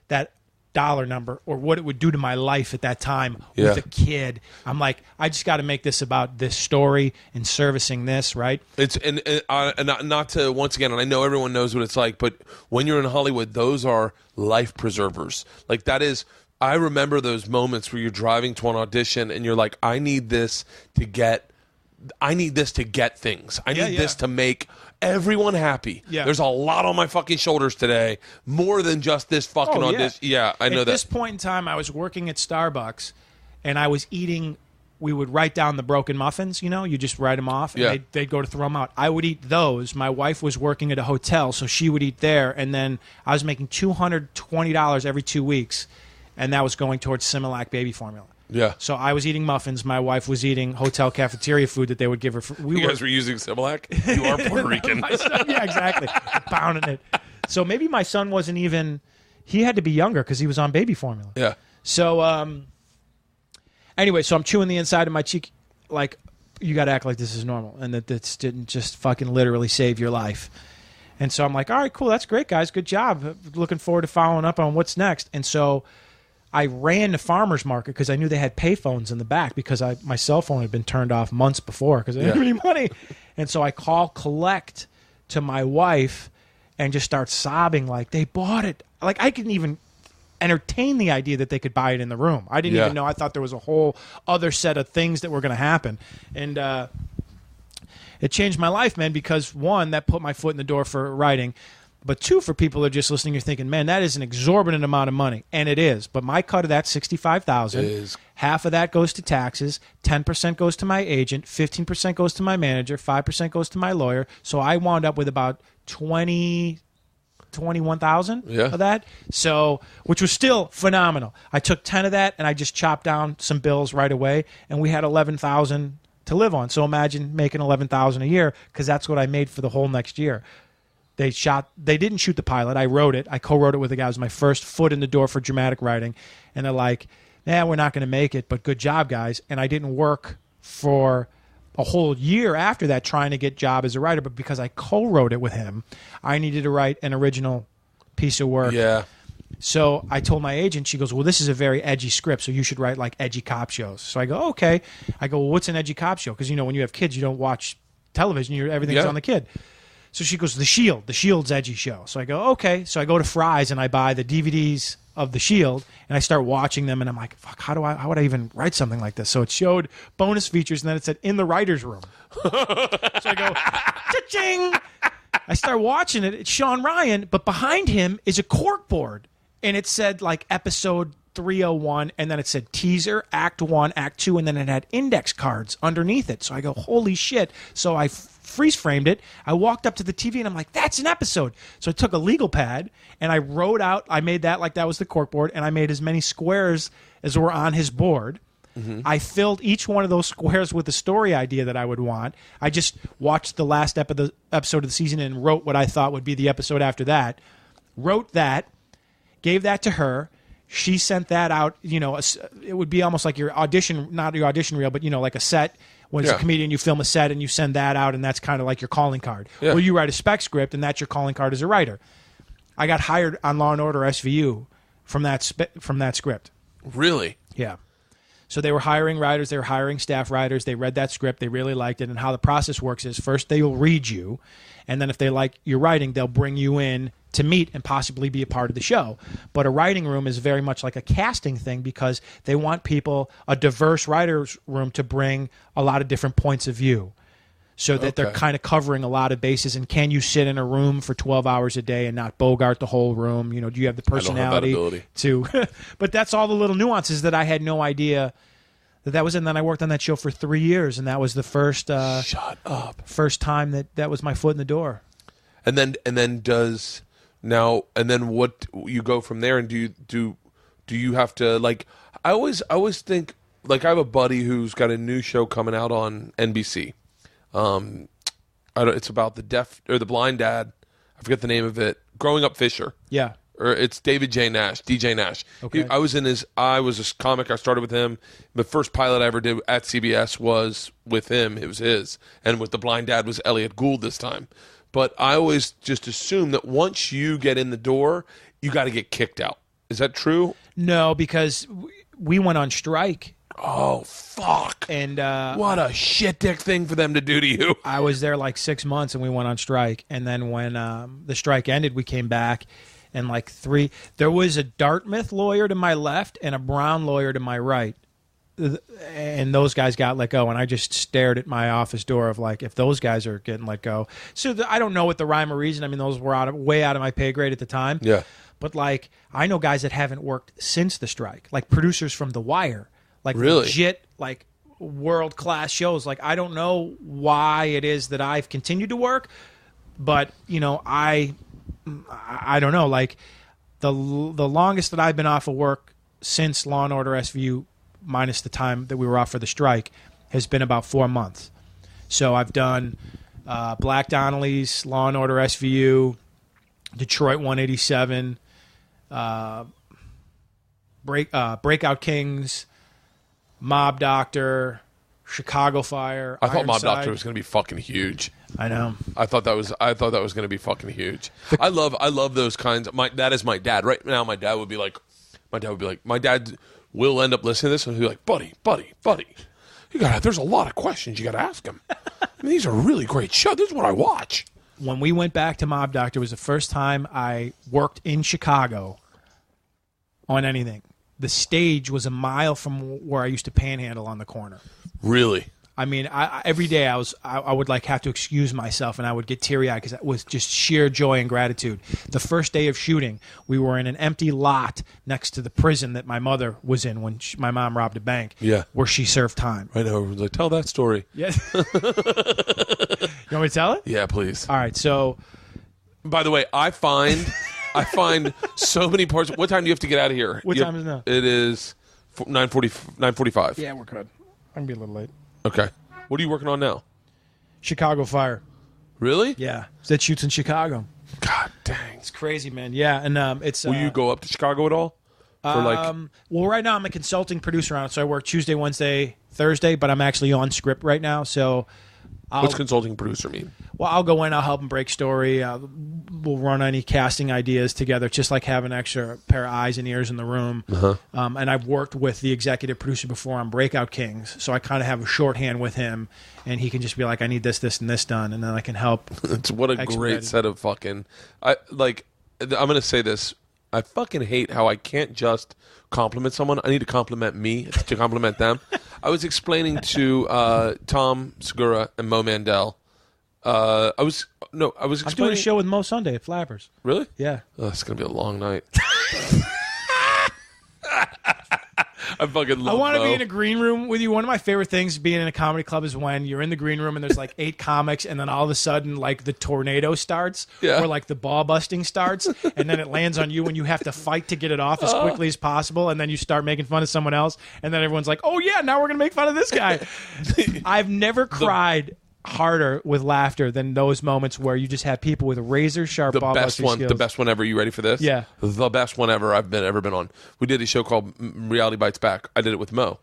that dollar number or what it would do to my life at that time with a kid. I'm like, I just got to make this about this story and servicing this, right? It's and not to, once again, and I know everyone knows what it's like, but when you're in Hollywood, those are life preservers. Like that is, I remember those moments where you're driving to an audition and you're like, I need this to get things. I need this to make everyone happy. Yeah. There's a lot on my fucking shoulders today, more than just this fucking audition. Yeah, I know that. At this point in time, I was working at Starbucks, and I was eating. We would write down the broken muffins. You just write them off, and they'd go to throw them out. I would eat those. My wife was working at a hotel, so she would eat there, and then I was making $220 every 2 weeks, and that was going towards Similac baby formula. Yeah. So I was eating muffins. My wife was eating hotel cafeteria food that they would give her. You guys were using Similac? You are Puerto Rican. Yeah, exactly. Pounding it. So maybe my son wasn't even. He had to be younger because he was on baby formula. Yeah. So anyway, so I'm chewing the inside of my cheek like, you got to act like this is normal and that this didn't just fucking literally save your life. And so I'm like, all right, cool. That's great, guys. Good job. Looking forward to following up on what's next. And so I ran to Farmers Market because I knew they had payphones in the back because my cell phone had been turned off months before because I didn't have any money. And so I call collect to my wife and just start sobbing like, they bought it. Like I couldn't even entertain the idea that they could buy it in the room. I didn't even know. I thought there was a whole other set of things that were going to happen. And it changed my life, man, because one, that put my foot in the door for writing. But two, for people that are just listening, you're thinking, man, that is an exorbitant amount of money. And it is. But my cut of that, $65,000, half of that goes to taxes, 10% goes to my agent, 15% goes to my manager, 5% goes to my lawyer. So I wound up with about 20, 21,000 Yeah. of that. So, which was still phenomenal. I took 10 of that and I just chopped down some bills right away, and we had 11,000 to live on. So imagine making 11,000 a year, because that's what I made for the whole next year. They didn't shoot the pilot. I wrote it. I co-wrote it with a guy. It was my first foot in the door for dramatic writing. And they're like, we're not going to make it, but good job, guys. And I didn't work for a whole year after that trying to get job as a writer, but because I co-wrote it with him, I needed to write an original piece of work. Yeah. So I told my agent, she goes, well, this is a very edgy script, so you should write like edgy cop shows. So I go, okay. I go, well, what's an edgy cop show? Because, when you have kids, you don't watch television. Everything's on the kid. So she goes, The Shield. The Shield's edgy show. So I go, okay. So I go to Fry's and I buy the DVDs of The Shield, and I start watching them, and I'm like, fuck, how would I even write something like this? So it showed bonus features, and then it said, in the writer's room. So I go, cha-ching! I start watching it. It's Sean Ryan, but behind him is a corkboard, and it said, like, episode 301, and then it said teaser, act 1, act 2, and then it had index cards underneath it. So I go, holy shit. So I freeze framed it. I walked up to the TV and I'm like, that's an episode. So I took a legal pad and I wrote out, I made that like that was the corkboard, and I made as many squares as were on his board. Mm-hmm. I filled each one of those squares with a story idea that I would want. I just watched the last episode of the season and wrote what I thought would be the episode after that. Wrote that, gave that to her. She sent that out. It would be almost like your audition, not your audition reel, but like a set. When it's a comedian, you film a set and you send that out, and that's kind of like your calling card. Yeah. Well, you write a spec script, and that's your calling card as a writer. I got hired on Law & Order SVU from that script. Really? Yeah. So they were hiring writers. They were hiring staff writers. They read that script. They really liked it. And how the process works is first they will read you, and then if they like your writing, they'll bring you in to meet and possibly be a part of the show. But a writing room is very much like a casting thing, because they want a diverse writer's room to bring a lot of different points of view, so that they're kind of covering a lot of bases. And can you sit in a room for 12 hours a day and not bogart the whole room? Do you have the personality to? But that's all the little nuances that I had no idea that was. And then I worked on that show for 3 years, and that was the first shut up first time that was my foot in the door. And then what you go from there, and do you have to, like, I always think, like, I have a buddy who's got a new show coming out on NBC. It's about the blind dad. I forget the name of it. Growing Up Fisher. Yeah. Or it's DJ Nash. Okay. I was a comic. I started with him. The first pilot I ever did at CBS was with him. It was his. And with the blind dad was Elliot Gould this time. But I always just assume that once you get in the door, you got to get kicked out. Is that true? No, because we went on strike. Oh, fuck. And what a shit dick thing for them to do to you. I was there like 6 months, and we went on strike. And then when the strike ended, we came back, and there was a Dartmouth lawyer to my left and a Brown lawyer to my right. And those guys got let go, and I just stared at my office door of, like, if those guys are getting let go. So I don't know what the rhyme or reason. I mean, those were way out of my pay grade at the time. Yeah. But, like, I know guys that haven't worked since the strike, like producers from The Wire, like really? Legit, like world-class shows. Like, I don't know why it is that I've continued to work, but, I don't know. Like, the longest that I've been off of work since Law & Order SVU, minus the time that we were off for the strike, has been about 4 months. So I've done Black Donnelly's, Law & Order SVU, Detroit 187, Breakout Kings, Mob Doctor, Chicago Fire. I thought Mob Doctor was going to be fucking huge. I know. I thought that was going to be fucking huge. I love those kinds. That is my dad. Right now, my dad will end up listening to this and he'll be like, buddy, there's a lot of questions you got to ask him. I mean, these are really great shows. This is what I watch. When we went back to Mob Doctor, it was the first time I worked in Chicago on anything. The stage was a mile from where I used to panhandle on the corner. Really? I mean, every day I would like have to excuse myself, and I would get teary-eyed because it was just sheer joy and gratitude. The first day of shooting, we were in an empty lot next to the prison that my mother was in when my mom robbed a bank. Yeah. Where she served time. I know. Like, tell that story. Yes. You want me to tell it? Yeah, please. All right. So, by the way, I find I find so many parts. What time do you have to get out of here? What time is it now? It is 9:45. Yeah, we're good. I can be a little late. Okay. What are you working on now? Chicago Fire. Really? Yeah. That shoots in Chicago. God dang. It's crazy, man. Yeah, and it's. Will you go up to Chicago at all? For well, right now I'm a consulting producer on it, so I work Tuesday, Wednesday, Thursday, but I'm actually on script right now, so. What's consulting producer mean? Well, I'll go in, I'll help them break story. We'll run any casting ideas together, just like having an extra pair of eyes and ears in the room. And I've worked with the executive producer before on Breakout Kings, so I kind of have a shorthand with him, and he can just be like, I need this, this, and this done, and then I can help. It's what a great set of fucking... I'm going to say this. I fucking hate how I can't just compliment someone. I need to compliment me to compliment them. I was explaining to Tom Segura and Mo Mandel. I was explaining. I'm doing a show with Mo Sunday at Flappers. Really? Yeah. Oh, it's gonna be a long night. I fucking love I want to Mo. be in a green room with you. One of my favorite things being in a comedy club is when you're in the green room and there's like 8 comics, and then all of a sudden like the tornado starts, or like the ball busting starts, and then it lands on you and you have to fight to get it off as quickly as possible, and then you start making fun of someone else, and then everyone's like, oh yeah, now we're gonna make fun of this guy. I've never cried harder with laughter than those moments where you just have people with razor sharp ball busting skills. The best one ever. You ready for this? Yeah. The best one ever I've ever been on. We did a show called Reality Bites Back. I did it with Mo,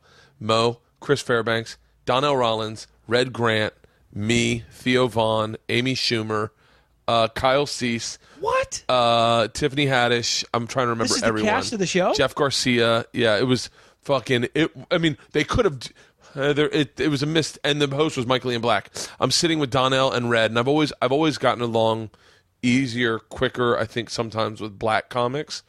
Chris Fairbanks, Donnell Rollins, Red Grant, me, Theo Vaughn, Amy Schumer, Kyle Cease. What? Tiffany Haddish. I'm trying to remember This is everyone. the cast of the show? Jeff Garcia. Yeah, it was fucking. I mean, they could have. It was a mist, and the host was Michael Ian Black. I'm sitting with Donnell and Red, and I've always gotten along easier, quicker. I think sometimes with black comics,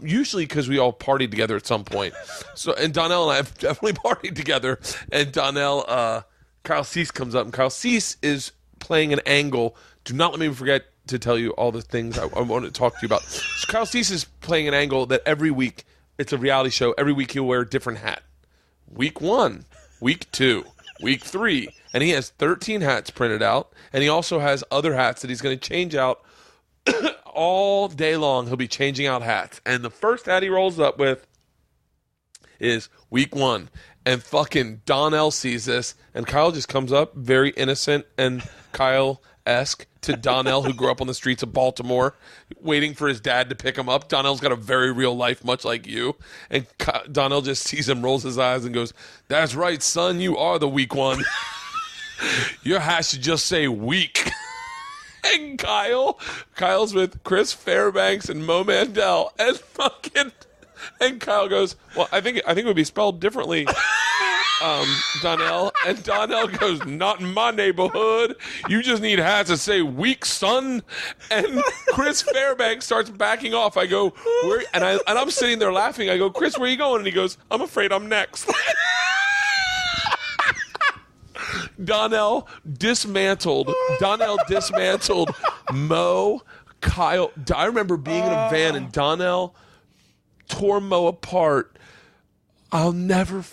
usually because we all partied together at some point. So, and Donnell and I have definitely partied together. And Donnell, Kyle Cease comes up, and Kyle Cease is playing an angle. Do not let me forget to tell you all the things I want to talk to you about. So Kyle Cease is playing an angle that every week, it's a reality show. Every week he'll wear a different hat. Week 1. Week 2, week 3, and he has 13 hats printed out, and he also has other hats that he's going to change out all day long. He'll be changing out hats, and the first hat he rolls up with is week 1, and fucking Donnell sees this, and Kyle just comes up, very innocent and Kyle-esque, to Donnell, who grew up on the streets of Baltimore, waiting for his dad to pick him up. Donnell's got a very real life, much like you. And Donnell just sees him, rolls his eyes, and goes, "That's right, son, you are the weak one. Your hat should just say weak." And Kyle's with Chris Fairbanks and Mo Mandel, and Kyle goes, "Well, I think it would be spelled differently." Donnell, and Donnell goes, "Not in my neighborhood. You just need hats that say weak, son." And Chris Fairbanks starts backing off. I go, "Where?" And I'm sitting there laughing. I go, "Chris, where are you going?" And he goes, "I'm afraid I'm next." Donnell dismantled Mo, Kyle. I remember being in a van and Donnell tore Mo apart. I'll never...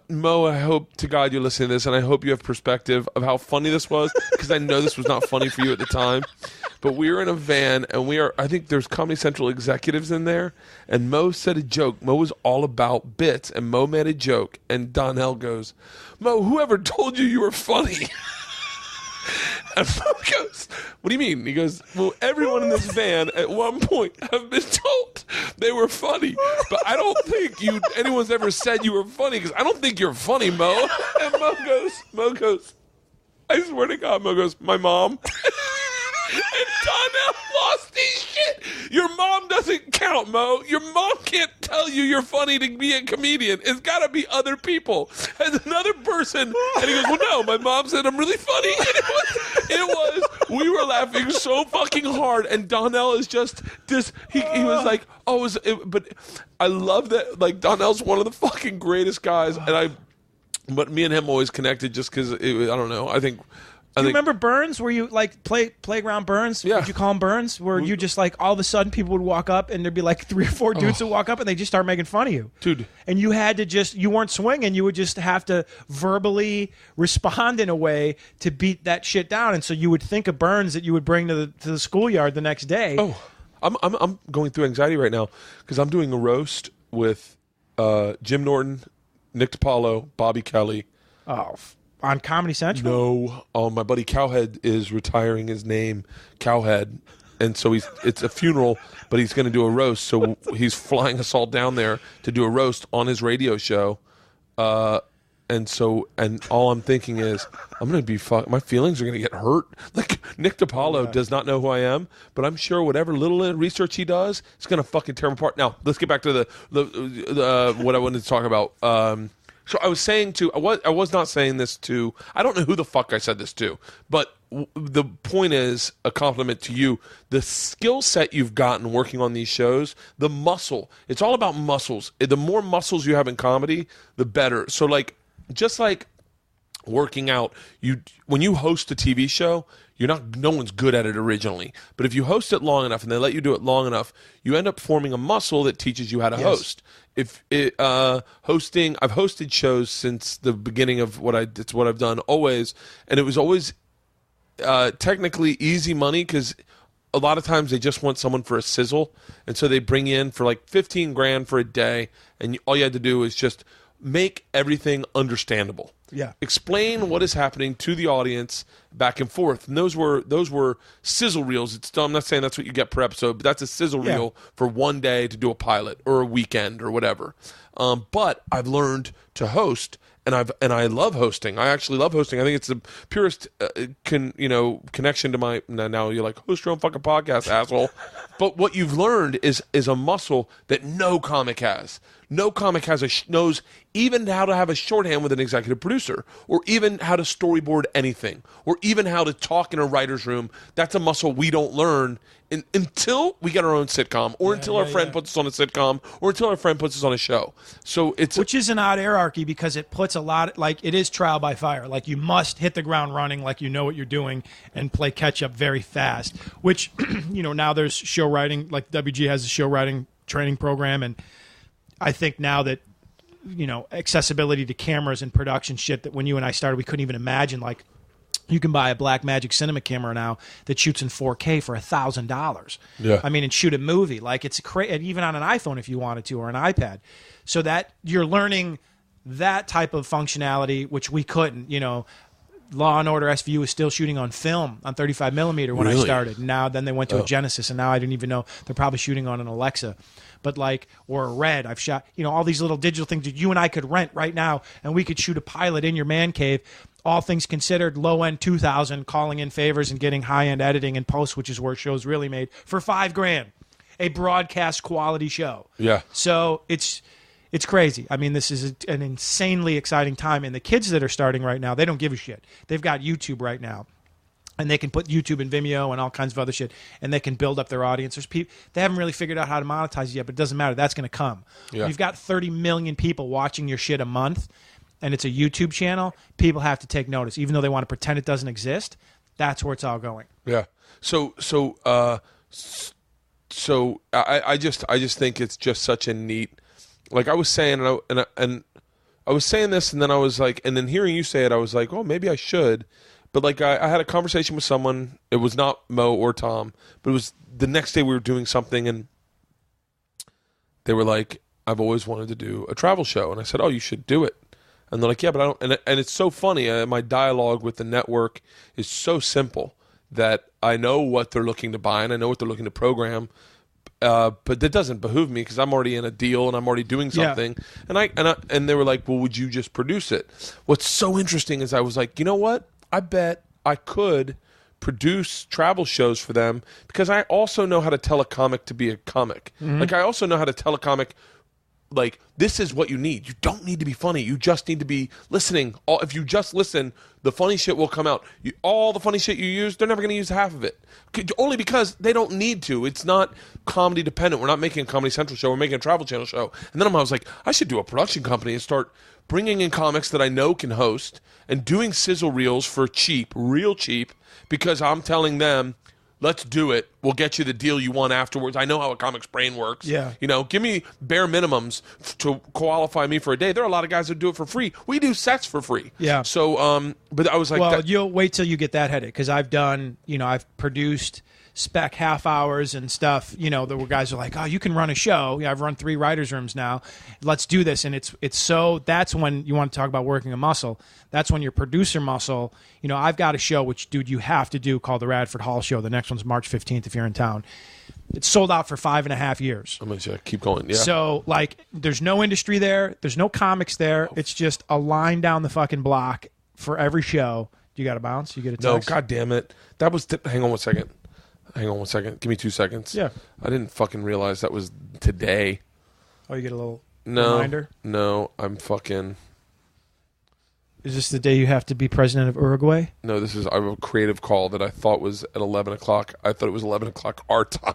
Mo, I hope to God you're listening to this, and I hope you have perspective of how funny this was, because I know this was not funny for you at the time. But we were in a van, and I think there's Comedy Central executives in there, and Mo said a joke. Mo was all about bits, and Mo made a joke, and Donnell goes, "Mo, whoever told you were funny?" And Mo goes, "What do you mean?" He goes, "Well, everyone in this van at one point have been told they were funny, but I don't think anyone's ever said you were funny, because I don't think you're funny, Mo." And Mo goes, I swear to God, Mo goes, "My mom." And Donnell lost his shit. "Your mom doesn't count, Mo. Your mom can't tell you you're funny to be a comedian. It's got to be other people." And another person, and he goes, "Well, no, my mom said I'm really funny." And we were laughing so fucking hard, and Donnell is just this. He was like, "Oh, but I love that. Like, Donnell's one of the fucking greatest guys, but me and him always connected just because I don't know. I think." Do you remember Burns? Where you like playground Burns? Yeah. Did you call him Burns? Where you just like all of a sudden people would walk up and there'd be like 3 or 4 dudes that walk up and they just start making fun of you, dude. And you had to you weren't swinging. You would just have to verbally respond in a way to beat that shit down. And so you would think of Burns that you would bring to the schoolyard the next day. Oh, I'm going through anxiety right now because I'm doing a roast with Jim Norton, Nick DiPaolo, Bobby Kelly. Oh, on Comedy Central? No, my buddy Cowhead is retiring his name, Cowhead, and so it's a funeral, but he's going to do a roast. So he's flying us all down there to do a roast on his radio show. And all I'm thinking is, I'm going to be my feelings are going to get hurt. Like, Nick DiPaolo does not know who I am, but I'm sure whatever little research he does, it's going to fucking tear him apart. Now, let's get back to the what I wanted to talk about. So I was saying I was not saying this to, I don't know who the fuck I said this to, but the point is a compliment to you. The skill set you've gotten working on these shows, the muscle, it's all about muscles. The more muscles you have in comedy, the better. So like, just like working out, when you host a TV show, no one's good at it originally. But if you host it long enough and they let you do it long enough, you end up forming a muscle that teaches you how to host. I've hosted shows since the beginning of it's what I've done always, and it was always technically easy money because a lot of times they just want someone for a sizzle, and so they bring you in for like $15,000 for a day, and all you had to do is just make everything understandable. Yeah. Explain what is happening to the audience back and forth. And those were sizzle reels. I'm not saying that's what you get per episode, but that's a sizzle reel for one day to do a pilot or a weekend or whatever. But I've learned to host, and I love hosting. I actually love hosting. I think it's the purest connection to my. Now you're like, host your own fucking podcast, asshole. But what you've learned is a muscle that no comic has. No comic knows even how to have a shorthand with an executive producer, or even how to storyboard anything, or even how to talk in a writer's room. That's a muscle we don't learn until we get our own sitcom, or until our friend puts us on a sitcom, or until our friend puts us on a show. So which is an odd hierarchy because it puts a lot, like it is trial by fire. Like you must hit the ground running, like you know what you're doing, and play catch up very fast. Which now there's show writing, like WG has a show writing training program, and I think now that, accessibility to cameras and production shit that when you and I started, we couldn't even imagine. Like, you can buy a Blackmagic Cinema camera now that shoots in 4K for $1,000. Yeah. I mean, and shoot a movie. Like, it's even on an iPhone if you wanted to, or an iPad. So that you're learning that type of functionality, which we couldn't. Law and Order SVU is still shooting on film on 35 millimeter when I started. Now, then they went to a Genesis, and now I didn't even know they're probably shooting on an Alexa. But or a Red, I've shot, all these little digital things that you and I could rent right now, and we could shoot a pilot in your man cave. All things considered, low end 2,000, calling in favors and getting high end editing and post, which is where shows really made for $5,000, a broadcast quality show. Yeah. So it's crazy. I mean, this is an insanely exciting time, and the kids that are starting right now, they don't give a shit. They've got YouTube right now. And they can put YouTube and Vimeo and all kinds of other shit, and they can build up their audience. There's people, they haven't really figured out how to monetize it yet, but it doesn't matter. That's going to come. Yeah. When you've got 30 million people watching your shit a month, and it's a YouTube channel, people have to take notice. Even though they want to pretend it doesn't exist, that's where it's all going. Yeah. So I just think it's just such a neat. Like I was saying, and I was saying this, and then I was like, and then hearing you say it, I was like, oh, maybe I should. But like I had a conversation with someone. It was not Mo or Tom, but it was the next day we were doing something, and they were like, "I've always wanted to do a travel show," and I said, "Oh, you should do it." And they're like, "Yeah, but I don't." And it's so funny. My dialogue with the network is so simple that I know what they're looking to buy and I know what they're looking to program. But that doesn't behoove me because I'm already in a deal and I'm already doing something. Yeah. And they were like, "Well, would you just produce it?" What's so interesting is I was like, you know what? I bet I could produce travel shows for them because I also know how to tell a comic to be a comic. Mm-hmm. Like I also know how to tell a comic, like, this is what you need. You don't need to be funny. You just need to be listening. If you just listen, the funny shit will come out. All the funny shit you use, they're never going to use half of it. Only because they don't need to. It's not comedy dependent. We're not making a Comedy Central show. We're making a Travel Channel show. And then I was like, I should do a production company and start bringing in comics that I know can host and doing sizzle reels for cheap, real cheap, because I'm telling them, let's do it. We'll get you the deal you want afterwards. I know how a comic's brain works. Yeah. Give me bare minimums to qualify me for a day. There are a lot of guys that do it for free. We do sets for free. Yeah. So But I was like, well, you'll wait till you get that headache because I've done, I've produced spec half hours and stuff. There were guys who are like, oh, you can run a show. Yeah, I've run 3 writers' rooms now. Let's do this. And it's so that's when you want to talk about working a muscle. That's when your producer muscle. I've got a show which, dude, you have to do called the Radford Hall Show. The next one's March 15th if you're in town. It's sold out for 5.5 years. I'm going to keep going. Yeah. So, there's no industry there. There's no comics there. It's just a line down the fucking block for every show. You got to bounce? You get a text? No, God damn it. That was... Hang on one second. Give me 2 seconds. Yeah. I didn't fucking realize that was today. Oh, you get a little reminder? No, I'm fucking... Is this the day you have to be president of Uruguay? No, I have a creative call that I thought was at 11 o'clock. I thought it was 11 o'clock our time.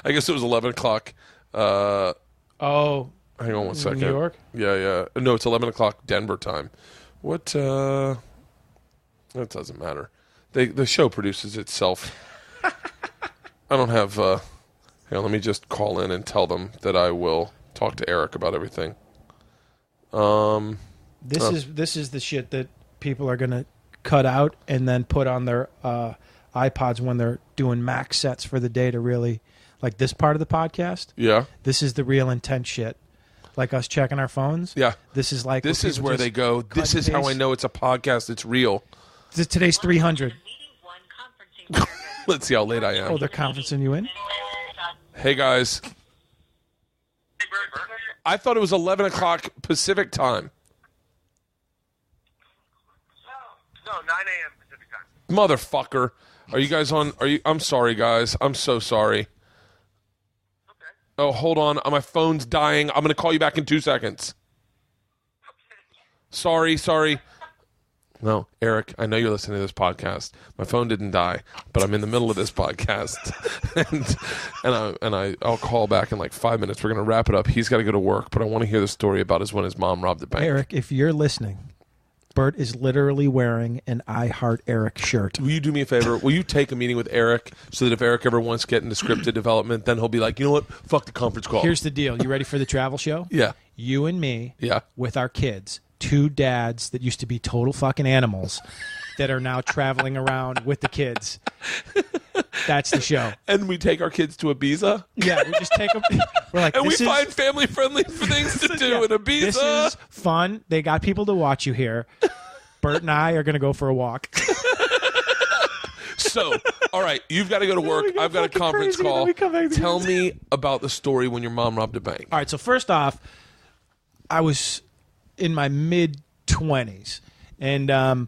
I guess it was 11 o'clock. Oh. Hang on one second. New York? Yeah. No, it's 11 o'clock Denver time. What? That doesn't matter. The show produces itself. I don't have... hang on, let me just call in and tell them that I will talk to Eric about everything. This is the shit that people are going to cut out and then put on their iPods when they're doing max sets for the day to really, like this part of the podcast. Yeah. This is the real intense shit. Like us checking our phones. Yeah. This is like... This is where they go, this is how I know it's a podcast. It's real. Today's 300. Let's see how late I am. Oh, they're conferencing you in? Hey, guys. I thought it was 11 o'clock Pacific time. No, 9 a.m. Pacific time. Motherfucker. Are you guys on? I'm sorry, guys. I'm so sorry. Okay. Oh, hold on. My phone's dying. I'm going to call you back in 2 seconds. Okay. Sorry. No, Eric, I know you're listening to this podcast. My phone didn't die, but I'm in the middle of this podcast. and I'll call back in like 5 minutes. We're going to wrap it up. He's got to go to work, but I want to hear the story about when his mom robbed the bank. Eric, if you're listening, Bert is literally wearing an I Heart Eric shirt. Will you do me a favor? Will you take a meeting with Eric so that if Eric ever wants to get into scripted development, then he'll be like, you know what? Fuck the conference call. Here's the deal. You ready for the travel show? Yeah. You and me Yeah. with our kids. 2 dads that used to be total fucking animals that are now traveling around with the kids. That's the show. And we take our kids to Ibiza? Yeah, we just take them. We're like, And we find family-friendly things to do in Ibiza? This is fun. They got people to watch you here. Bert and I are going to go for a walk. So, all right, you've got to go to work. I've got a conference call. Tell me about the story when your mom robbed a bank. All right, so first off, I was in my mid-20s. And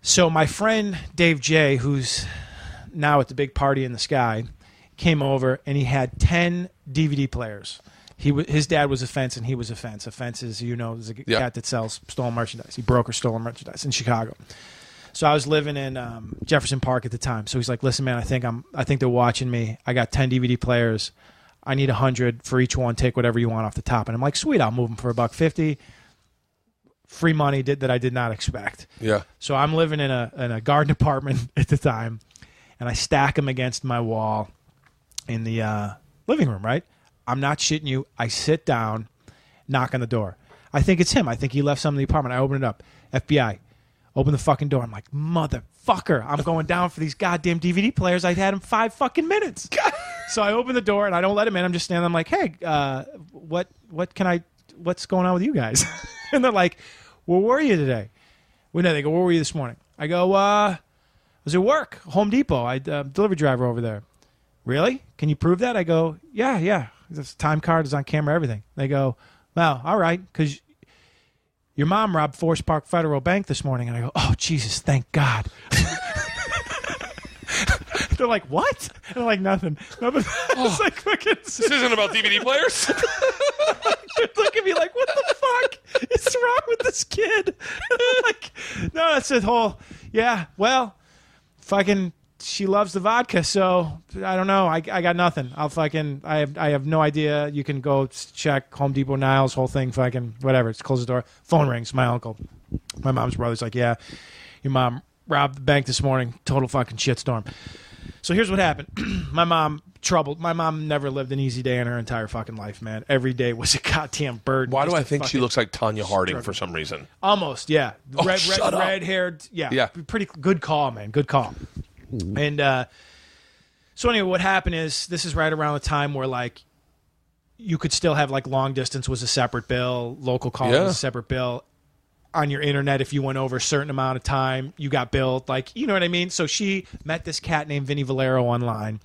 so my friend Dave J., who's now at the big party in the sky, came over and he had 10 DVD players. His dad was a Fence and he was a Fence. A Fence is, is a cat that sells stolen merchandise. He brokered stolen merchandise in Chicago. So I was living in Jefferson Park at the time. So he's like, listen, man, I think they're watching me. I got 10 DVD players. I need 100 for each one. Take whatever you want off the top. And I'm like, sweet, I'll move them for $1.50. Free money that I did not expect. Yeah. So I'm living in a garden apartment at the time, and I stack them against my wall in the living room, right? I'm not shitting you. I sit down, knock on the door. I think it's him. I think he left some in the apartment. I open it up. FBI. Open the fucking door. I'm like, motherfucker, I'm going down for these goddamn DVD players. I had them 5 fucking minutes. So I open the door and I don't let him in. I'm just standing there. I'm like, hey, what's going on with you guys? And they're like, where were you today? Well, no, they go, where were you this morning? I go, I was at work, Home Depot. I delivery driver over there. Really? Can you prove that? I go, yeah. This time card is on camera, everything. They go, well, all right, because your mom robbed Forest Park Federal Bank this morning. And I go, oh, Jesus, thank God. They're like, what? And I'm like, nothing. It's like, fucking... This isn't about DVD players. Look at me like, what the fuck is wrong with this kid? And I'm like, no, that's the whole, yeah, well, fucking, she loves the vodka, so I don't know. I got nothing. I have no idea. You can go check Home Depot, Niles, whole thing, fucking, whatever. Just close the door. Phone rings. My uncle, my mom's brother's like, yeah, your mom robbed the bank this morning. Total fucking shitstorm. So here's what happened. My mom troubled. My mom never lived an easy day in her entire fucking life, man. Every day was a goddamn burden. Why do Just I a think she fucking looks like Tanya Harding struggle. for some reason? Almost, yeah. Oh, shut up. Red-haired, yeah. Yeah. Pretty good call, man. Good call. And so anyway, what happened is this is right around the time where like you could still have like long distance was a separate bill, local call was a separate bill. On your internet, if you went over a certain amount of time, you got billed. Like, you know what I mean? So she met this cat named Vinny Valero online,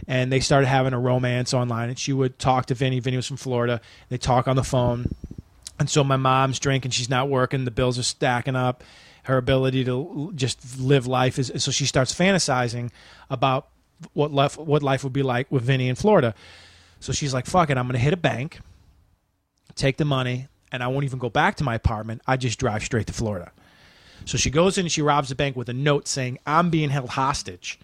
and they started having a romance online, and she would talk to Vinny. Vinny was from Florida. They talk on the phone. And so my mom's drinking. She's not working. The bills are stacking up. Her ability to just live life is... So she starts fantasizing about what life would be like with Vinny in Florida. So she's like, fuck it, I'm going to hit a bank, take the money, and I won't even go back to my apartment. I just drive straight to Florida. So she goes in and she robs the bank with a note saying, I'm being held hostage.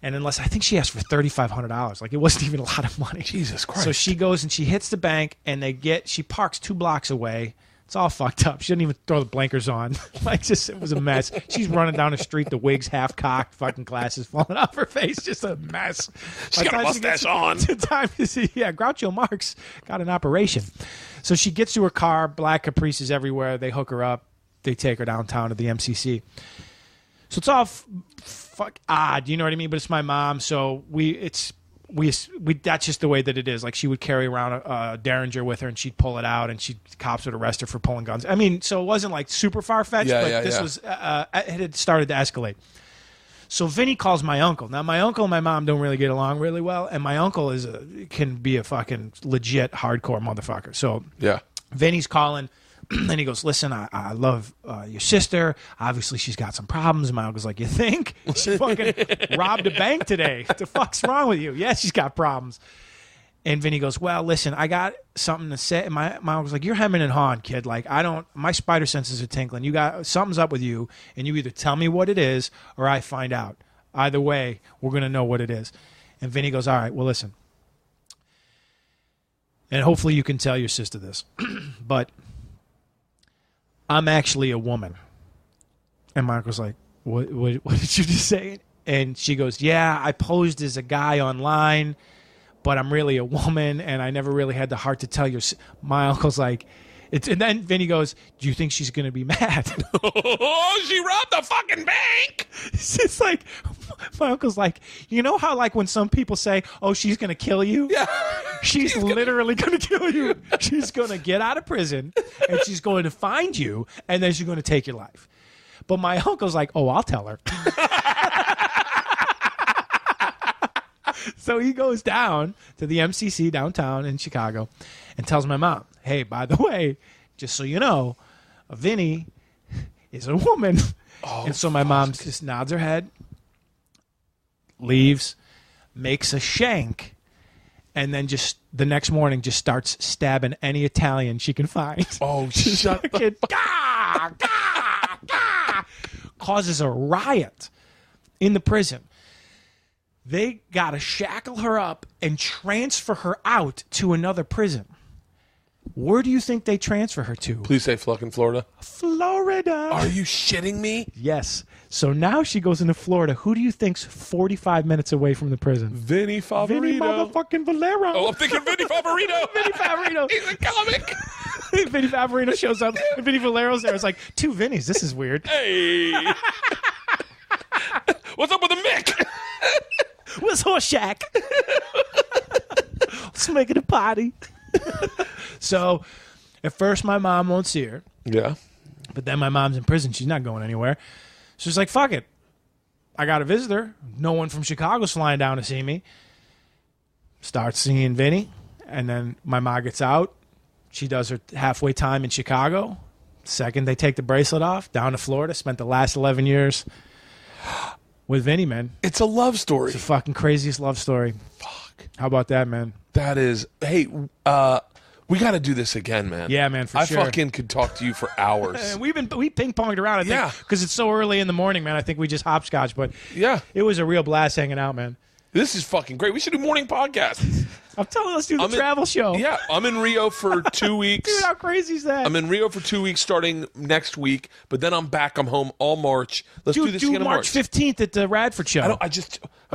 And unless, I think she asked for $3,500. Like, it wasn't even a lot of money. Jesus Christ. So she goes and she hits the bank, and she parks 2 blocks away. It's all fucked up. She didn't even throw the blinkers on. Like, just, it was a mess. She's running down the street, the wig's half cocked, fucking glasses falling off her face. Just a mess. She's got a mustache on. Time to see, yeah, Groucho Marx got an operation. So she gets to her car, black Caprices everywhere. They hook her up. They take her downtown to the MCC. So it's all fuck odd, you know what I mean? But it's my mom, so we that's just the way that it is. Like, she would carry around a Derringer with her, and she'd pull it out, and cops would arrest her for pulling guns. I mean, so it wasn't like super far-fetched, but this was it had started to escalate. So Vinny calls my uncle. Now, my uncle and my mom don't really get along really well, and my uncle can be a fucking legit hardcore motherfucker. So Yeah. Vinny's calling, and he goes, listen, I love your sister. Obviously, she's got some problems. And my uncle's like, you think? She fucking robbed a bank today. What the fuck's wrong with you? Yeah, she's got problems. And Vinny goes, well, listen, I got something to say. And my uncle's like, you're hemming and hawing, kid. Like, my spider senses are tinkling. Something's up with you, and you either tell me what it is or I find out. Either way, we're going to know what it is. And Vinny goes, all right, well, listen. And hopefully you can tell your sister this. But I'm actually a woman. And my uncle's like, what did you just say? And she goes, yeah, I posed as a guy online, but I'm really a woman, and I never really had the heart to tell your... My uncle's like... And then Vinny goes, do you think she's going to be mad? Oh, she robbed the fucking bank! It's just like... My uncle's like, you know how like when some people say, oh, she's going to kill you? Yeah. She's literally going to kill you. She's going to get out of prison, and she's going to find you, and then she's going to take your life. But my uncle's like, oh, I'll tell her. So he goes down to the MCC downtown in Chicago and tells my mom, hey, by the way, just so you know, Vinny is a woman. Oh, and so my mom just nods her head, leaves, makes a shank, and then just the next morning just starts stabbing any Italian she can find. Oh, shut the Gah, gah, gah, causes a riot in the prison. They got to shackle her up and transfer her out to another prison. Where do you think they transfer her to? Please say fucking Florida. Florida. Are you shitting me? Yes. So now she goes into Florida. Who do you think's 45 minutes away from the prison? Vinny Favorito. Vinny motherfucking Valero. Oh, I'm thinking Vinny Favorito. Vinny Favorito. He's a comic. Vinny Favorito shows up. And Vinny Valero's there. It's like, 2 Vinnies. This is weird. Hey. What's up with the Mick? Where's Horse Shack? Let's make it a party. So, at first, my mom won't see her. Yeah. But then my mom's in prison. She's not going anywhere. So she's like, fuck it. I got a visitor. No one from Chicago's flying down to see me. Starts seeing Vinny. And then my mom gets out. She does her halfway time in Chicago. Second, they take the bracelet off. Down to Florida. Spent the last 11 years with Vinny, man. It's a love story. It's the fucking craziest love story. Fuck. How about that, man? That is... Hey, we got to do this again, man. Yeah, man, for sure. I fucking could talk to you for hours. And we ping-ponged around, I think, because it's so early in the morning, man. I think we just hopscotch, but Yeah. it was a real blast hanging out, man. This is fucking great. We should do morning podcasts. I'm telling you, let's do the travel show. Yeah, I'm in Rio for 2 weeks. Dude, how crazy is that? I'm in Rio for 2 weeks starting next week, but then I'm back. I'm home all March. Let's do this again in March. 15th at the Radford show. I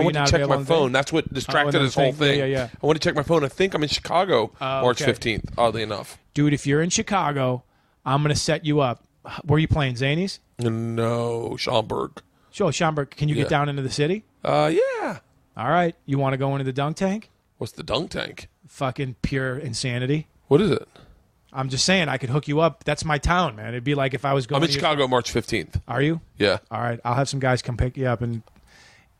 want to check my phone. That's what distracted this whole thing. Yeah. I want to check my phone. I think I'm in Chicago March 15th, oddly enough. Dude, if you're in Chicago, I'm going to set you up. Where are you playing, Zanies? No, Schaumburg. Sure, Schaumburg. Can you get down into the city? Yeah. All right. You want to go into the dunk tank? What's the dunk tank? Fucking pure insanity. What is it? I'm just saying, I could hook you up. That's my town, man. It'd be like if I was going. I'm in Chicago March 15th. Are you? Yeah. All right. I'll have some guys come pick you up, and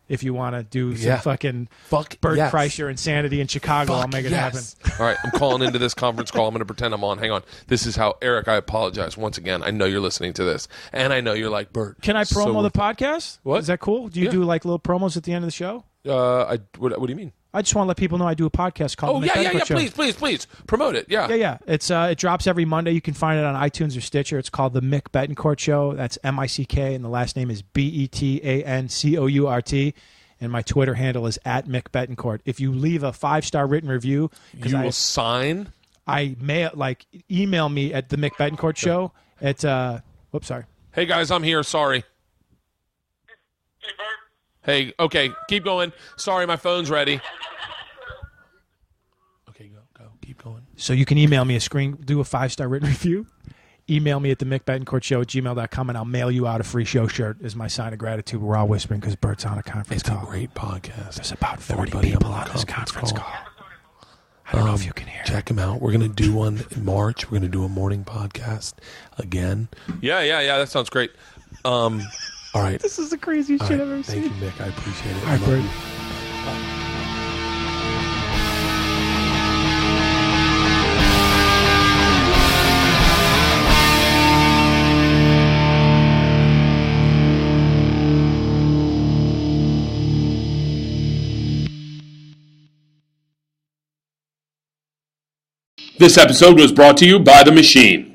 if you want to do some fucking Bert Kreischer insanity in Chicago, I'll make it happen. All right. I'm calling into this conference call. I'm going to pretend I'm on. Hang on. This is how, Eric, I apologize once again. I know you're listening to this, and I know you're like, Bert. Can I promo the podcast? What? Is that cool? Do you do like little promos at the end of the show? What do you mean? I just want to let people know I do a podcast called The Mick Betancourt Show. Please. Promote it. Yeah. It's it drops every Monday. You can find it on iTunes or Stitcher. It's called The Mick Betancourt Show. That's Mick, and the last name is Betancourt. And my Twitter handle is @Mick Betancourt. If you leave a 5-star written review, you will sign. I email me at The Mick Betancourt Show at whoops, sorry. Hey guys, I'm here. Sorry. Hey, Bert. Hey, okay, keep going. Sorry, my phone's ready. Okay, go. Keep going. So you can email me do a 5-star written review. Email me at themickbetancourtshow@gmail.com, and I'll mail you out a free show shirt as my sign of gratitude. We're all whispering because Bert's on a conference call. It's a great podcast. There's about 40 people on this conference call. I don't know if you can hear. Check them out. We're going to do one in March. We're going to do a morning podcast again. Yeah. That sounds great. All right. This is the craziest shit I've ever seen. Thank you, Mick. I appreciate it. All right, Bert. This episode was brought to you by The Machine.